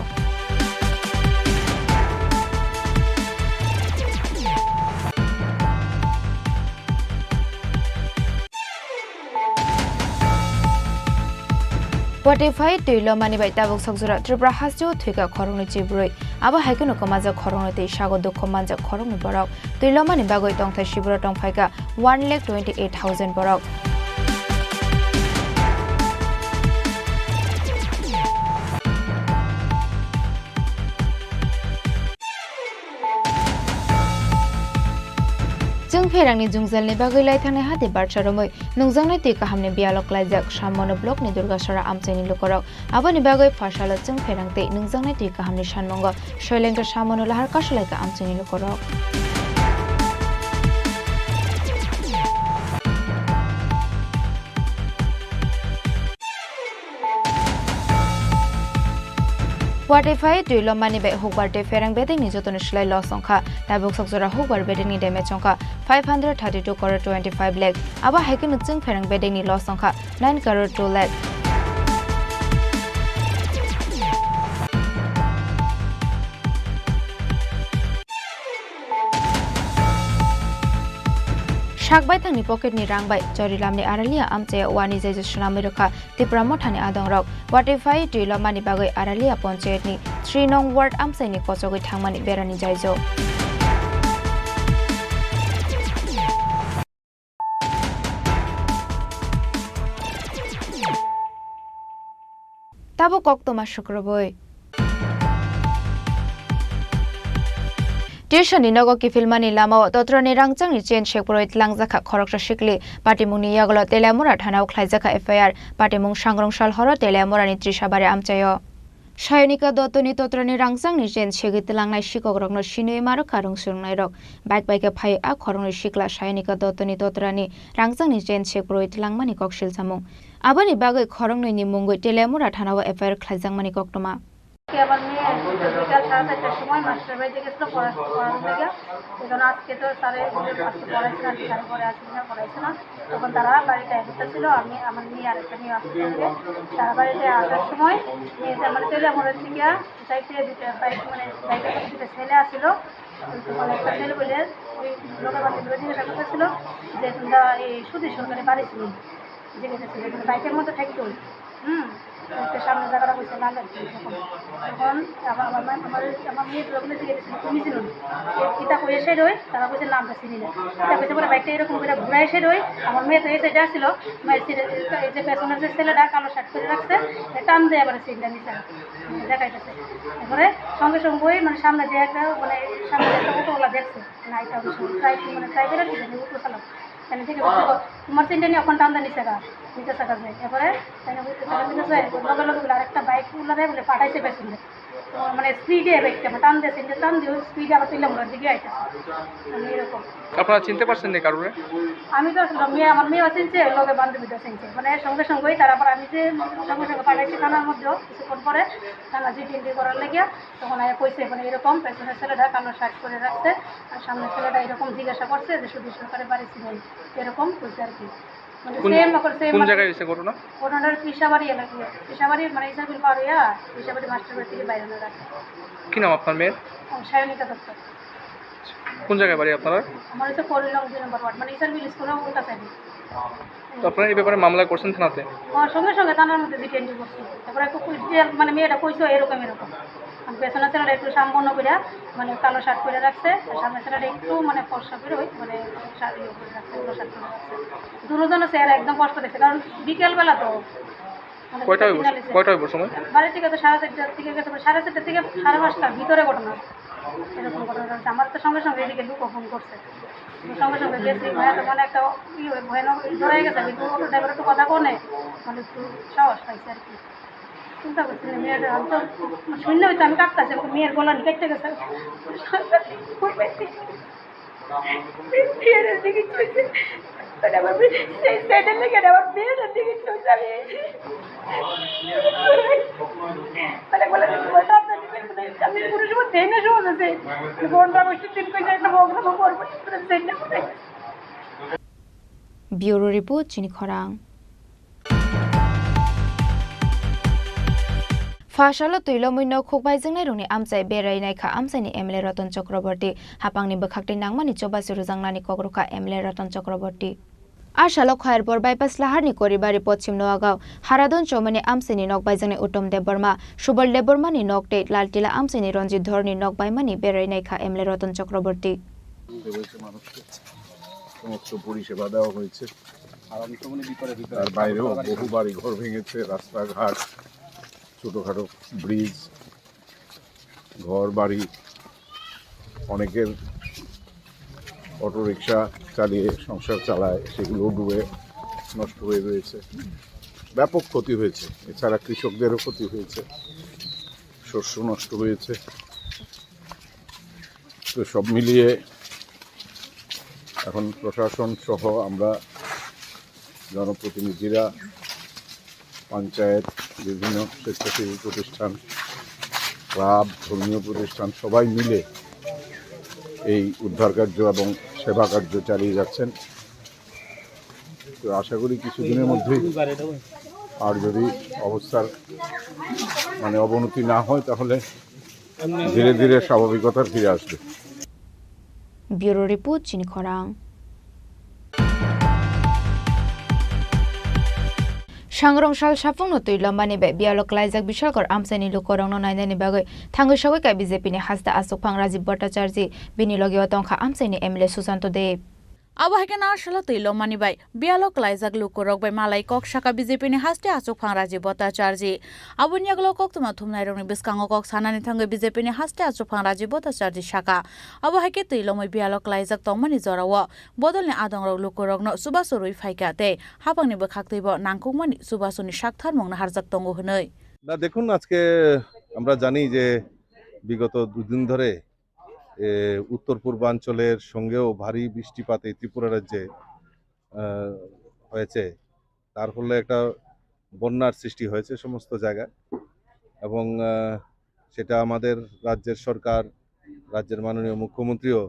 Spotify tuilo mani bai tabuk sakjura Tripura hasjo thika khorongni chibroi abo haikono komaja khorongni tei sago dokho manja khorongni borok tuilo mani bagoi tongthai shibura tongphaika 1,28,000 borok. Jung Ferangni Jungjalni bagoi laithangni hati barcharomoi nungjangnai tui kahamni bialok laijak Samono block ni Durgasara amchaini lukorok aboni bagoi phasala Jung Ferangte nungjangnai tui kahamni sanmongo Shoilenka Samono lahar kasalaika amchaini lukorok. Watify Tuilomani be Hubarte Ferang Beding ni Jotoni Shlai loss onka Tabuk Soxora Hubar Beding ni damage onka 532 crore 25 lakh Aba Hekin Utsung Ferang Beding ni loss onka 9 crore 2 lakh Shakbai thangni pocket ni rangbai Jorilam ni Aralia amche wani jai sunami rokha Tipramo thani adong rok Watify Tuilomani bagoi Aralia Panchayat ni 3 nong ward amche ni kosogoi thangmani berani jaijo Tabo koktoma shukroboi Tirshani nogo kifilmani lama dotroni rangchang ni chen shekproit langjaka khoroksa shikli patimuni yaglo telamura thanau khlaijaka FIR patimung sangrongshal horo telamura ni trishabare amchayo Shayonika dotoni totroni rangchang ni chen shegit langnai shikogrokno shinoi maru karung sungnai rok bike phai a khorongni shikla Shayonika dotoni totrani rangchang ni chen shekproit langmani kokshil samung abani bagoi khorongni ni mungoi telamura thanau FIR khlaijangmani koktoma আবার মেয়ে বিকাল 4:30টার সময় master বাড়িতে গেছিল পড়ানোর লেগে এখন আজকে তো স্যারে আজকে পড়াইছে না স্যার পরে আসবে না পড়াইছে না তখন তারা বাড়িতে ছিল আমি আমার মেয়ে আরেকটা মেয়ে আসতে তারা বাড়িতে আসার সময় মেয়েটা আমার ছেলে মনে হচ্ছে গিয়া সাইডে দুটো বাইক মানে বাইকের মধ্যে দুটো ছেলে আসছিল মানে একটা ছেলে বলে ওই লোকের বাড়িতে জিজ্ঞাসা করতেছিল যে তোমরা এই সুদী সরকারি বাড়ি ছিল জিজ্ঞাসা ছিল বাইকের মধ্যে থাকতো সামনে জায়গাটা বসে না লাগছে তখন আমার মেয়ে লোকগুলো জিজ্ঞেস তুমি ছিল এটা করে এসে রই তারা বলছে নামটা চিনি না এটা বলছে বলে বাইকটা এরকম করে ঘুরে এসে রই আমার মেয়ে তো এসে আসছিল মায়ের এই যে পেছনের যে ছেলেটা কালো শার্ট করে রাখছে টান দেয় এবারে সিনটা নিচে দেখাইতেছে এবারে সঙ্গে সঙ্গে ওই মানে সামনে দিয়ে একটা মানে সামনে একটা অটোওয়ালা দেখছে না এটা ট্রাই মানে ট্রাই করে উঠো চালাম তাহলে ঠিক আছে তোমার চিন্তা নিয়ে ওখান টান দেয় নিচে থাকা যায় এবারে লগে লগে আরেকটা বাইক উল্লারে বলে পাঠাইছে পেছনে মানে স্পিডে বাইকটা টান দিয়েছে টান দিয়ে স্পিডে আবার তুললাম ওর দিকে আইতেছে এরকম আপনারা চিনতে পারছেন না কারণে আমি তো আসলে আমার মেয়েও চিনছে লগে বান্ধবীটা চিনছে মানে সঙ্গে সঙ্গেই তারপর আমি যে সঙ্গে সঙ্গে পাঠাইছি থানার মধ্যেও কিছুক্ষণ পরে থানা জিটি করার লেগে তখন কইছে মানে এরকম পেছনের ছেলেটা কালো শার্ট করে রাখছে আর সামনের ছেলেটা এরকম জিজ্ঞাসা করছে যে শুধু সরকারের বাড়ি ছিল এরকম কইছে আর কি কোন জায়গায় হয়েছে ঘটনা ঘটনার পিসাবাড়ি এলাকায় পিসাবাড়ি মানে ইসাবিল পার হইয়া পিসাবাড়ি মাস্টার বাড়ি থেকে বাইরে রাখে কি নাম আপনার মেয়ের সায়নিকা দত্ত কোন জায়গায় বাড়ি আপনার আমার হচ্ছে করিলং 2 নম্বর ওয়ার্ড মানে ইসাবিল স্কুলের উল্টা সাইডে তো আপনারা এই ব্যাপারে মামলা করছেন থানাতে সঙ্গে সঙ্গে থানার মধ্যে ডিটেইন করছি তারপরে মানে মেয়েটা কইছো এরকম পেছনের ছেলেটা একটু সামনে করে মানে কালো শার্ট করে রাখছে আর সামনের ছেলেটা একটু মানে ফর্সা করে ওই মানে শার্ট করে রাখছে কালো শার্ট করে রাখছে দুজনের চেহারা একদম কষ্ট দেখছে কারণ বিকেলবেলা তো কয়টা হইব সময় বাড়ি থেকে তো 4:30টার থেকে গেছে 4:30 থেকে 5:30টার ভিতরে ঘটনা এরকম ঘটনা হচ্ছে আমার তো সঙ্গে সঙ্গে এদিকে লোক ফোন করছে সঙ্গে সঙ্গে গেছি তো মানে একটা ভয়ানক ধরে গেছে কিন্তু অটো ড্রাইভার একটু কথা কোনে মানে একটু সাহস পাইছে আর কি চিন্তা করছি মেয়েটা আমি তো শূন্য হইতো আমি কাঁপতেছি মেয়ের গলা কেটে গেছে মেয়ের দিকে চলছে সেই সাইডের লেগে আমার মেয়ের দিকে চলছে আমি বলে আমি পুরো সময় দেয় না সময় আছে বোনরা বসে দিন করে একটা বগলা করবো ব্যুরো রিপোর্ট চিনি খরাং Fasalo tuilomino khokbai jingnai rungni amchai berai naikha amchaini MLA Ratan Chakraborty hapangni bkhakti nangmani 84 jangnani kokroka MLA Ratan Chakraborty Ashalo khair bor bypass laharni koribari pochim noagaw haradon chomani amchaini nokbai jingnai Uttom Debbarma Subal Debbarmani nokte laltila amchaini Ranjit Dhorni nokbai mani berai naikha MLA Ratan Chakraborty সমস্ত পরিষেবা দেওয়া হয়েছে তার বাইরেও বহু বাড়ি ঘর ভেঙেছে রাস্তাঘাট ছোটোখাটো ব্রিজ ঘর বাড়ি অনেকের অটোরিকশা চালিয়ে সংসার চালায় সেগুলো ডুবে নষ্ট হয়ে রয়েছে ব্যাপক ক্ষতি হয়েছে এছাড়া কৃষকদেরও ক্ষতি হয়েছে শস্য নষ্ট হয়েছে তো সব মিলিয়ে এখন প্রশাসন সহ আমরা জনপ্রতিনিধিরা পঞ্চায়েত বিভিন্ন স্বেচ্ছাসেবী প্রতিষ্ঠান ক্লাব, ধর্মীয় প্রতিষ্ঠান সবাই মিলে এই উদ্ধার কার্য এবং সেবা কার্য চালিয়ে যাচ্ছেন। তো আশা করি কিছুদিনের মধ্যেই, আর যদি অবস্থার অবনতি না হয় তাহলে ধীরে ধীরে স্বাভাবিকতার ফিরে আসবে। ব্যুরো রিপোর্ট চিনি খরাং। सांग्रंसाल साफुंनो तुइलम्बानि बे बियालक लाइजाक बिशालकर आमसानि लुकरंनो नायनायनि बागै थांगै सागै बीजेपीनि हास्ता आसुकफां राजीव भट्टाचार्य बिनि लगे तंखा आमसानि एमएलए सुशांत देव Abahake na shala tilo mani bai bialok laizak lukurok bai malai kok shaka BJP ni haste asuk phang Rajiv Bhattacharya abunyak lokok tuma thumnai rong ni biskango kok sanani thangai BJP ni haste asuk phang Rajiv Bhattacharya shaka abahake tilo mai bialok laizak tongmani jorawo bodol ni adong rok lukurok no subasurui phaika te hapang ni bokhakteibo nangkukmani subasuni shakthar mongna harjak tongo hnoi না দেখুন আজকে আমরা জানি যে বিগত দুদিন ধরে উত্তর পূর্বাঞ্চলের সঙ্গেও ভারী বৃষ্টিপাত এই ত্রিপুরা রাজ্যে হয়েছে, তার ফলে একটা বন্যার সৃষ্টি হয়েছে সমস্ত জায়গায় এবং সেটা আমাদের রাজ্যের সরকার, রাজ্যের মাননীয় মুখ্যমন্ত্রীও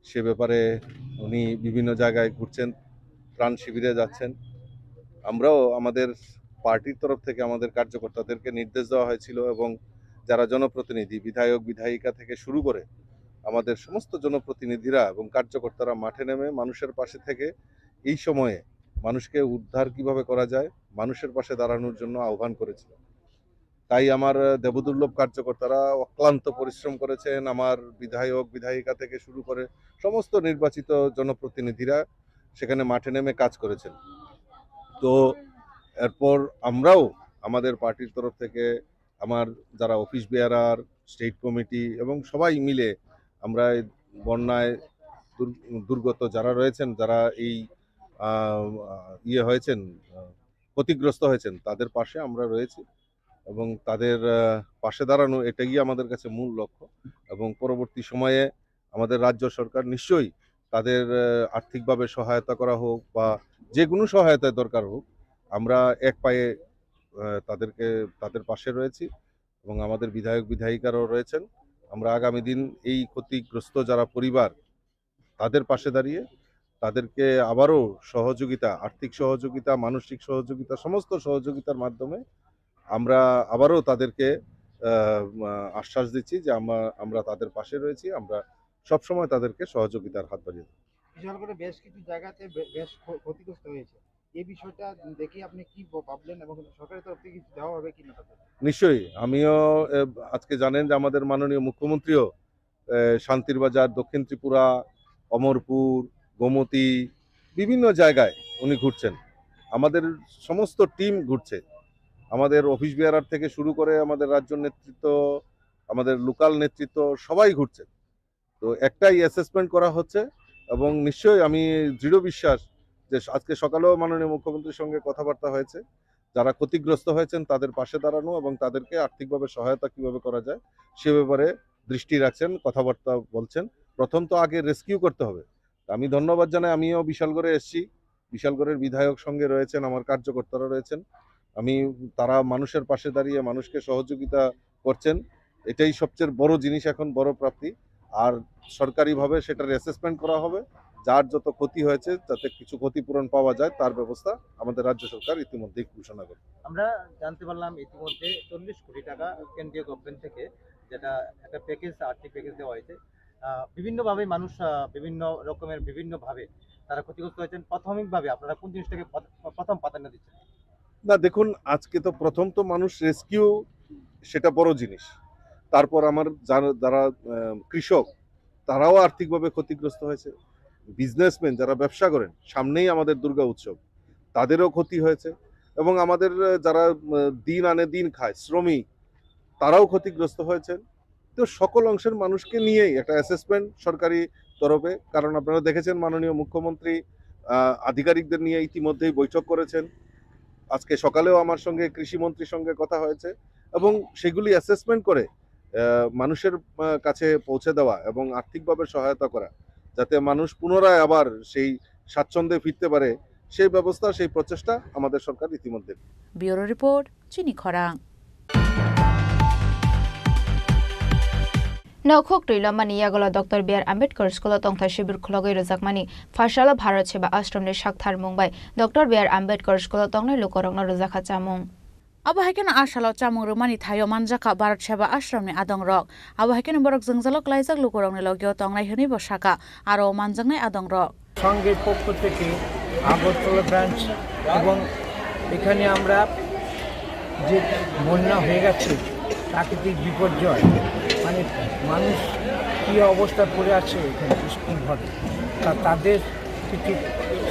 সে ব্যাপারে উনি বিভিন্ন জায়গায় ঘুরছেন, ত্রাণ শিবিরে যাচ্ছেন। আমরাও আমাদের পার্টির তরফ থেকে আমাদের কার্যকর্তাদেরকে নির্দেশ দেওয়া হয়েছিল এবং যারা জনপ্রতিনিধি, বিধায়ক বিধায়িকা থেকে শুরু করে আমাদের সমস্ত জনপ্রতিনিধিরা এবং কার্যকর্তারা মাঠে নেমে মানুষের পাশে থেকে এই সময়ে মানুষকে উদ্ধার কিভাবে করা যায় মানুষের পাশে দাঁড়ানোর জন্য আহ্বান করেছিল। তাই আমার দেবদুর্লভ কার্যকর্তারা অক্লান্ত পরিশ্রম করেছেন, আমার বিধায়ক বিধায়িকা থেকে শুরু করে সমস্ত নির্বাচিত জনপ্রতিনিধিরা সেখানে মাঠে নেমে কাজ করেছেন। তো এরপর আমরাও আমাদের পার্টির তরফ থেকে আমার যারা অফিস বেয়ারার, স্টেট কমিটি এবং সবাই মিলে আমরা বন্যায় দুর্গত যারা রয়েছেন, যারা এই হয়েছেন, ক্ষতিগ্রস্ত হয়েছেন, তাদের পাশে আমরা রয়েছি এবং তাদের পাশে দাঁড়ানো এটাই আমাদের কাছে মূল লক্ষ্য। এবং পরবর্তী সময়ে আমাদের রাজ্য সরকার নিশ্চয়ই তাদের আর্থিকভাবে সহায়তা করা হোক বা যে কোনো সহায়তায় দরকার হোক, আমরা এক পায়ে তাদের পাশে রয়েছি এবং আমাদের বিধায়ক বিধায়িকারাও রয়েছেন। আমরা আগামী দিন এই ক্ষতিগ্রস্ত যারা পরিবার তাদের পাশে দাঁড়িয়ে তাদেরকে আবারও সহযোগিতা, আর্থিক সহযোগিতা, মানসিক সহযোগিতা, সমস্ত সহযোগিতার মাধ্যমে আমরা আবারও তাদেরকে আশ্বাস দিচ্ছি যে আমরা তাদের পাশে রয়েছি, আমরা সবসময় তাদেরকে সহযোগিতার হাত বাড়িয়ে দেব। বিশাল করে বেশ কিছু জায়গাতে বেশ ক্ষতিগ্রস্ত হয়েছে, এই বিষয়টা দেখে আপনি কি ভাবলেন এবং সরকারের তরফ থেকে কিছু দেওয়া হবে কিনা? নিশ্চয়ই, আমিও আজকে জানেন যে আমাদের মাননীয় মুখ্যমন্ত্রীও শান্তির বাজার, দক্ষিণ ত্রিপুরা, অমরপুর, গোমতী বিভিন্ন জায়গায় উনি ঘুরছেন, আমাদের সমস্ত টিম ঘুরছে, আমাদের অফিস বেয়ারার থেকে শুরু করে আমাদের রাজ্য নেতৃত্ব, আমাদের লোকাল নেতৃত্ব সবাই ঘুরছে। তো একটাই অ্যাসেসমেন্ট করা হচ্ছে এবং নিশ্চয়ই আমি দৃঢ় বিশ্বাস যে আজকে সকালেও মাননীয় মুখ্যমন্ত্রীর সঙ্গে কথাবার্তা হয়েছে, যারা ক্ষতিগ্রস্ত হয়েছেন তাদের পাশে দাঁড়ানো এবং তাদেরকে আর্থিকভাবে সহায়তা কিভাবে করা যায় সে ব্যাপারে দৃষ্টি রাখছেন, কথাবার্তা বলছেন। প্রথম তো আগে রেস্কিউ করতে হবে। আমি ধন্যবাদ জানাই, আমিও বিশালগড়ে এসেছি, বিশালগড়ের বিধায়ক সঙ্গে রয়েছেন, আমার কার্যকর্তারা রয়েছেন, তারা মানুষের পাশে দাঁড়িয়ে মানুষকে সহযোগিতা করছেন, এটাই সবচেয়ে বড় জিনিস, এখন বড় প্রাপ্তি। আর সরকারিভাবে সেটার অ্যাসেসমেন্ট করা হবে, যার যত ক্ষতি হয়েছে যাতে কিছু ক্ষতিপূরণ পাওয়া যায় তার ব্যবস্থা আমাদের রাজ্য সরকার ইতিমধ্যেই ঘোষণা করে। আমরা জানতে পারলাম ইতিমধ্যে 40 কোটি টাকা কেন্দ্রীয় গভর্নমেন্ট থেকে যেটা একটা প্যাকেজ, আর্থিক প্যাকেজ দেওয়া হয়েছে। বিভিন্নভাবে মানুষ বিভিন্ন রকমের বিভিন্নভাবে তারা ক্ষতিগ্রস্ত হয়েছেন। প্রাথমিকভাবে আপনারা কোন জিনিসটাকে প্রথম প্রাধান্য দিচ্ছেন? না দেখুন, আজকে তো প্রথম তো মানুষ রেস্কিউ, সেটা বড় জিনিস। তারপর আমার যারা কৃষক তারাও আর্থিকভাবে ক্ষতিগ্রস্ত হয়েছে, বিজনেসম্যান যারা ব্যবসা করেন, সামনেই আমাদের দুর্গা উৎসব, তাদেরও ক্ষতি হয়েছে এবং আমাদের যারা দিন আনে দিন খায় শ্রমিক তারাও ক্ষতিগ্রস্ত হয়েছেন। তো সকল অংশের মানুষকে নিয়েই একটা অ্যাসেসমেন্ট সরকারি তরফে, কারণ আপনারা দেখেছেন মাননীয় মুখ্যমন্ত্রী আধিকারিকদের নিয়ে ইতিমধ্যেই বৈঠক করেছেন। আজকে সকালেও আমার সঙ্গে কৃষিমন্ত্রীর সঙ্গে কথা হয়েছে এবং সেগুলি অ্যাসেসমেন্ট করে মানুষের কাছে পৌঁছে দেওয়া এবং আর্থিকভাবে সহায়তা করা, যাতে মানুষ পুনরায় আবার সেই স্বাচ্ছন্দ্যে ফিরতে পারে, সেই ব্যবস্থা, সেই প্রচেষ্টা আমাদের সরকার ইতিমধ্যে। ব্যুরো রিপোর্ট চিনি খরাং। Naukok Tuilamani Yagola Dr. B.R. Ambedkar School of Tongta Shibir Khulogoi Rojakmani, Fashala Bharat Seba Ashram ni Shakthar Mumbai, Dr. B.R. Ambedkar School of Tongnai Lukorongna Rozakha Chamung. Abo haikena asalo chamung rumani thayo manjaka Bharat Seba Ashram ni adong rok. Abo haikena borok jengjalok laijak lukorong ni logio tongnai huni bosaka aro manjangnai adong rok. সঙ্গের পক্ষ থেকে Agartala branch এবং এখানে আমরা যে বন্যা হয়ে গেছে প্রাকৃতিক বিপর্যয় মানে মানুষ কী অবস্থা পড়ে আছে এখানে স্কুল ঘরে তাদের কিছু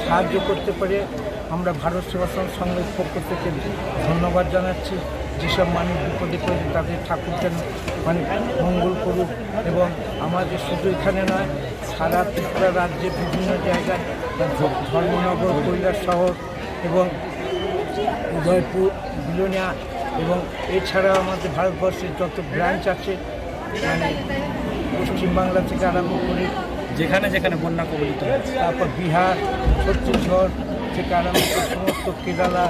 সাহায্য করতে পারে আমরা ভারত সেবাশ্রম সংঘের পক্ষ থেকে ধন্যবাদ জানাচ্ছি। যেসব মানুষ বিপদে পড়ে তাদের ঠাকুর যেন মানে মঙ্গল করুক এবং আমাদের শুধু এখানে নয় সারা ত্রিপুরা রাজ্যে বিভিন্ন জায়গায় ধর্মনগর কৈলাস শহর এবং উদয়পুর বিলোনিয়া এবং এছাড়াও আমাদের ভারতবর্ষের যত ব্রাঞ্চ আছে মানে পশ্চিমবাংলা থেকে আরম্ভ করে যেখানে যেখানে বন্যা কবলিত হয়েছে তারপর বিহার ছত্তিশগড় থেকে আরম্ভ করে সমস্ত কেরালা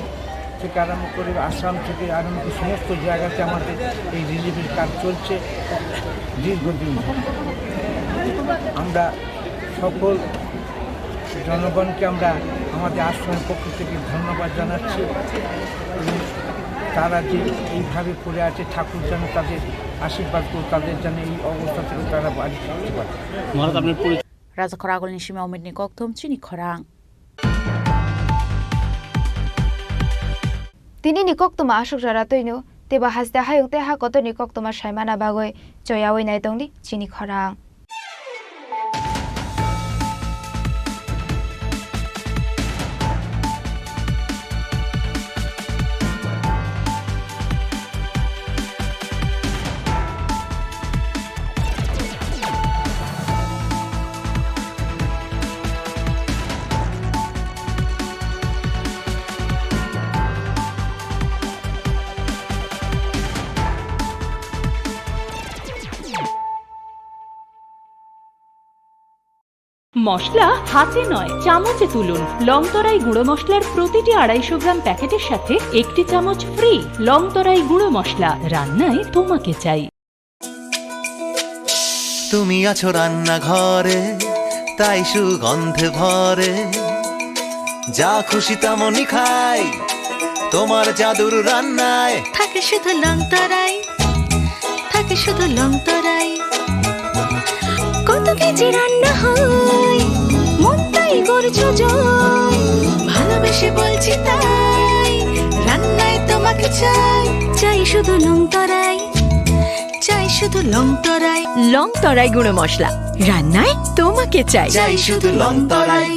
থেকে আরম্ভ করে আসাম থেকে আরম্ভ করে সমস্ত জায়গাতে আমাদের এই রিলিফের কাজ চলছে দীর্ঘদিন। আমরা সকল জনগণকে আমরা আমাদের আশ্রমের পক্ষ থেকে ধন্যবাদ জানাচ্ছি। তারা যে এইভাবে পড়ে আছে ঠাকুর যেন তাদের আশীর্বাদ করে তাদের যেন এই অবস্থা থেকে তারা বাড়ি ফিরতে পারে। Raja Khoragol ni Shima Omid ni Koktom Chini Khorang. Tini ni Koktoma Ashok Jaratoino, Teba has the Hayuk Teha Koto ni Koktoma Shaimana Bagoi, Joyawi Naitongdi, Chini Khorang. মশলা হাতে নয় চামচে তুলুন। লংতরাই গুঁড়ো মশলার প্রতিটি 250 গ্রাম প্যাকেটের সাথে একটি চামচ ফ্রি। লংতরাই গুঁড়ো মশলা, রান্নায় তোমাকে চাই। তুমি আছো রান্নাঘরে তাই সুগন্ধে ভরে, যা খুশি তেমনই খাই তোমার জাদুর রান্নায়। থাকে শুধু লংতরাই, থাকে শুধু লংতরাই। কত কেজি রান্না হয় মন তাই করছো জয়, ভালোবেসে বলছি তাই রান্নায় তোমাকে চাই। চাই শুধু লংতরাই, চাই শুধু লংতরাই। লংতরাই গুঁড়ো মশলা, রান্নায় তোমাকে চাই। চাই শুধু লংতরাই।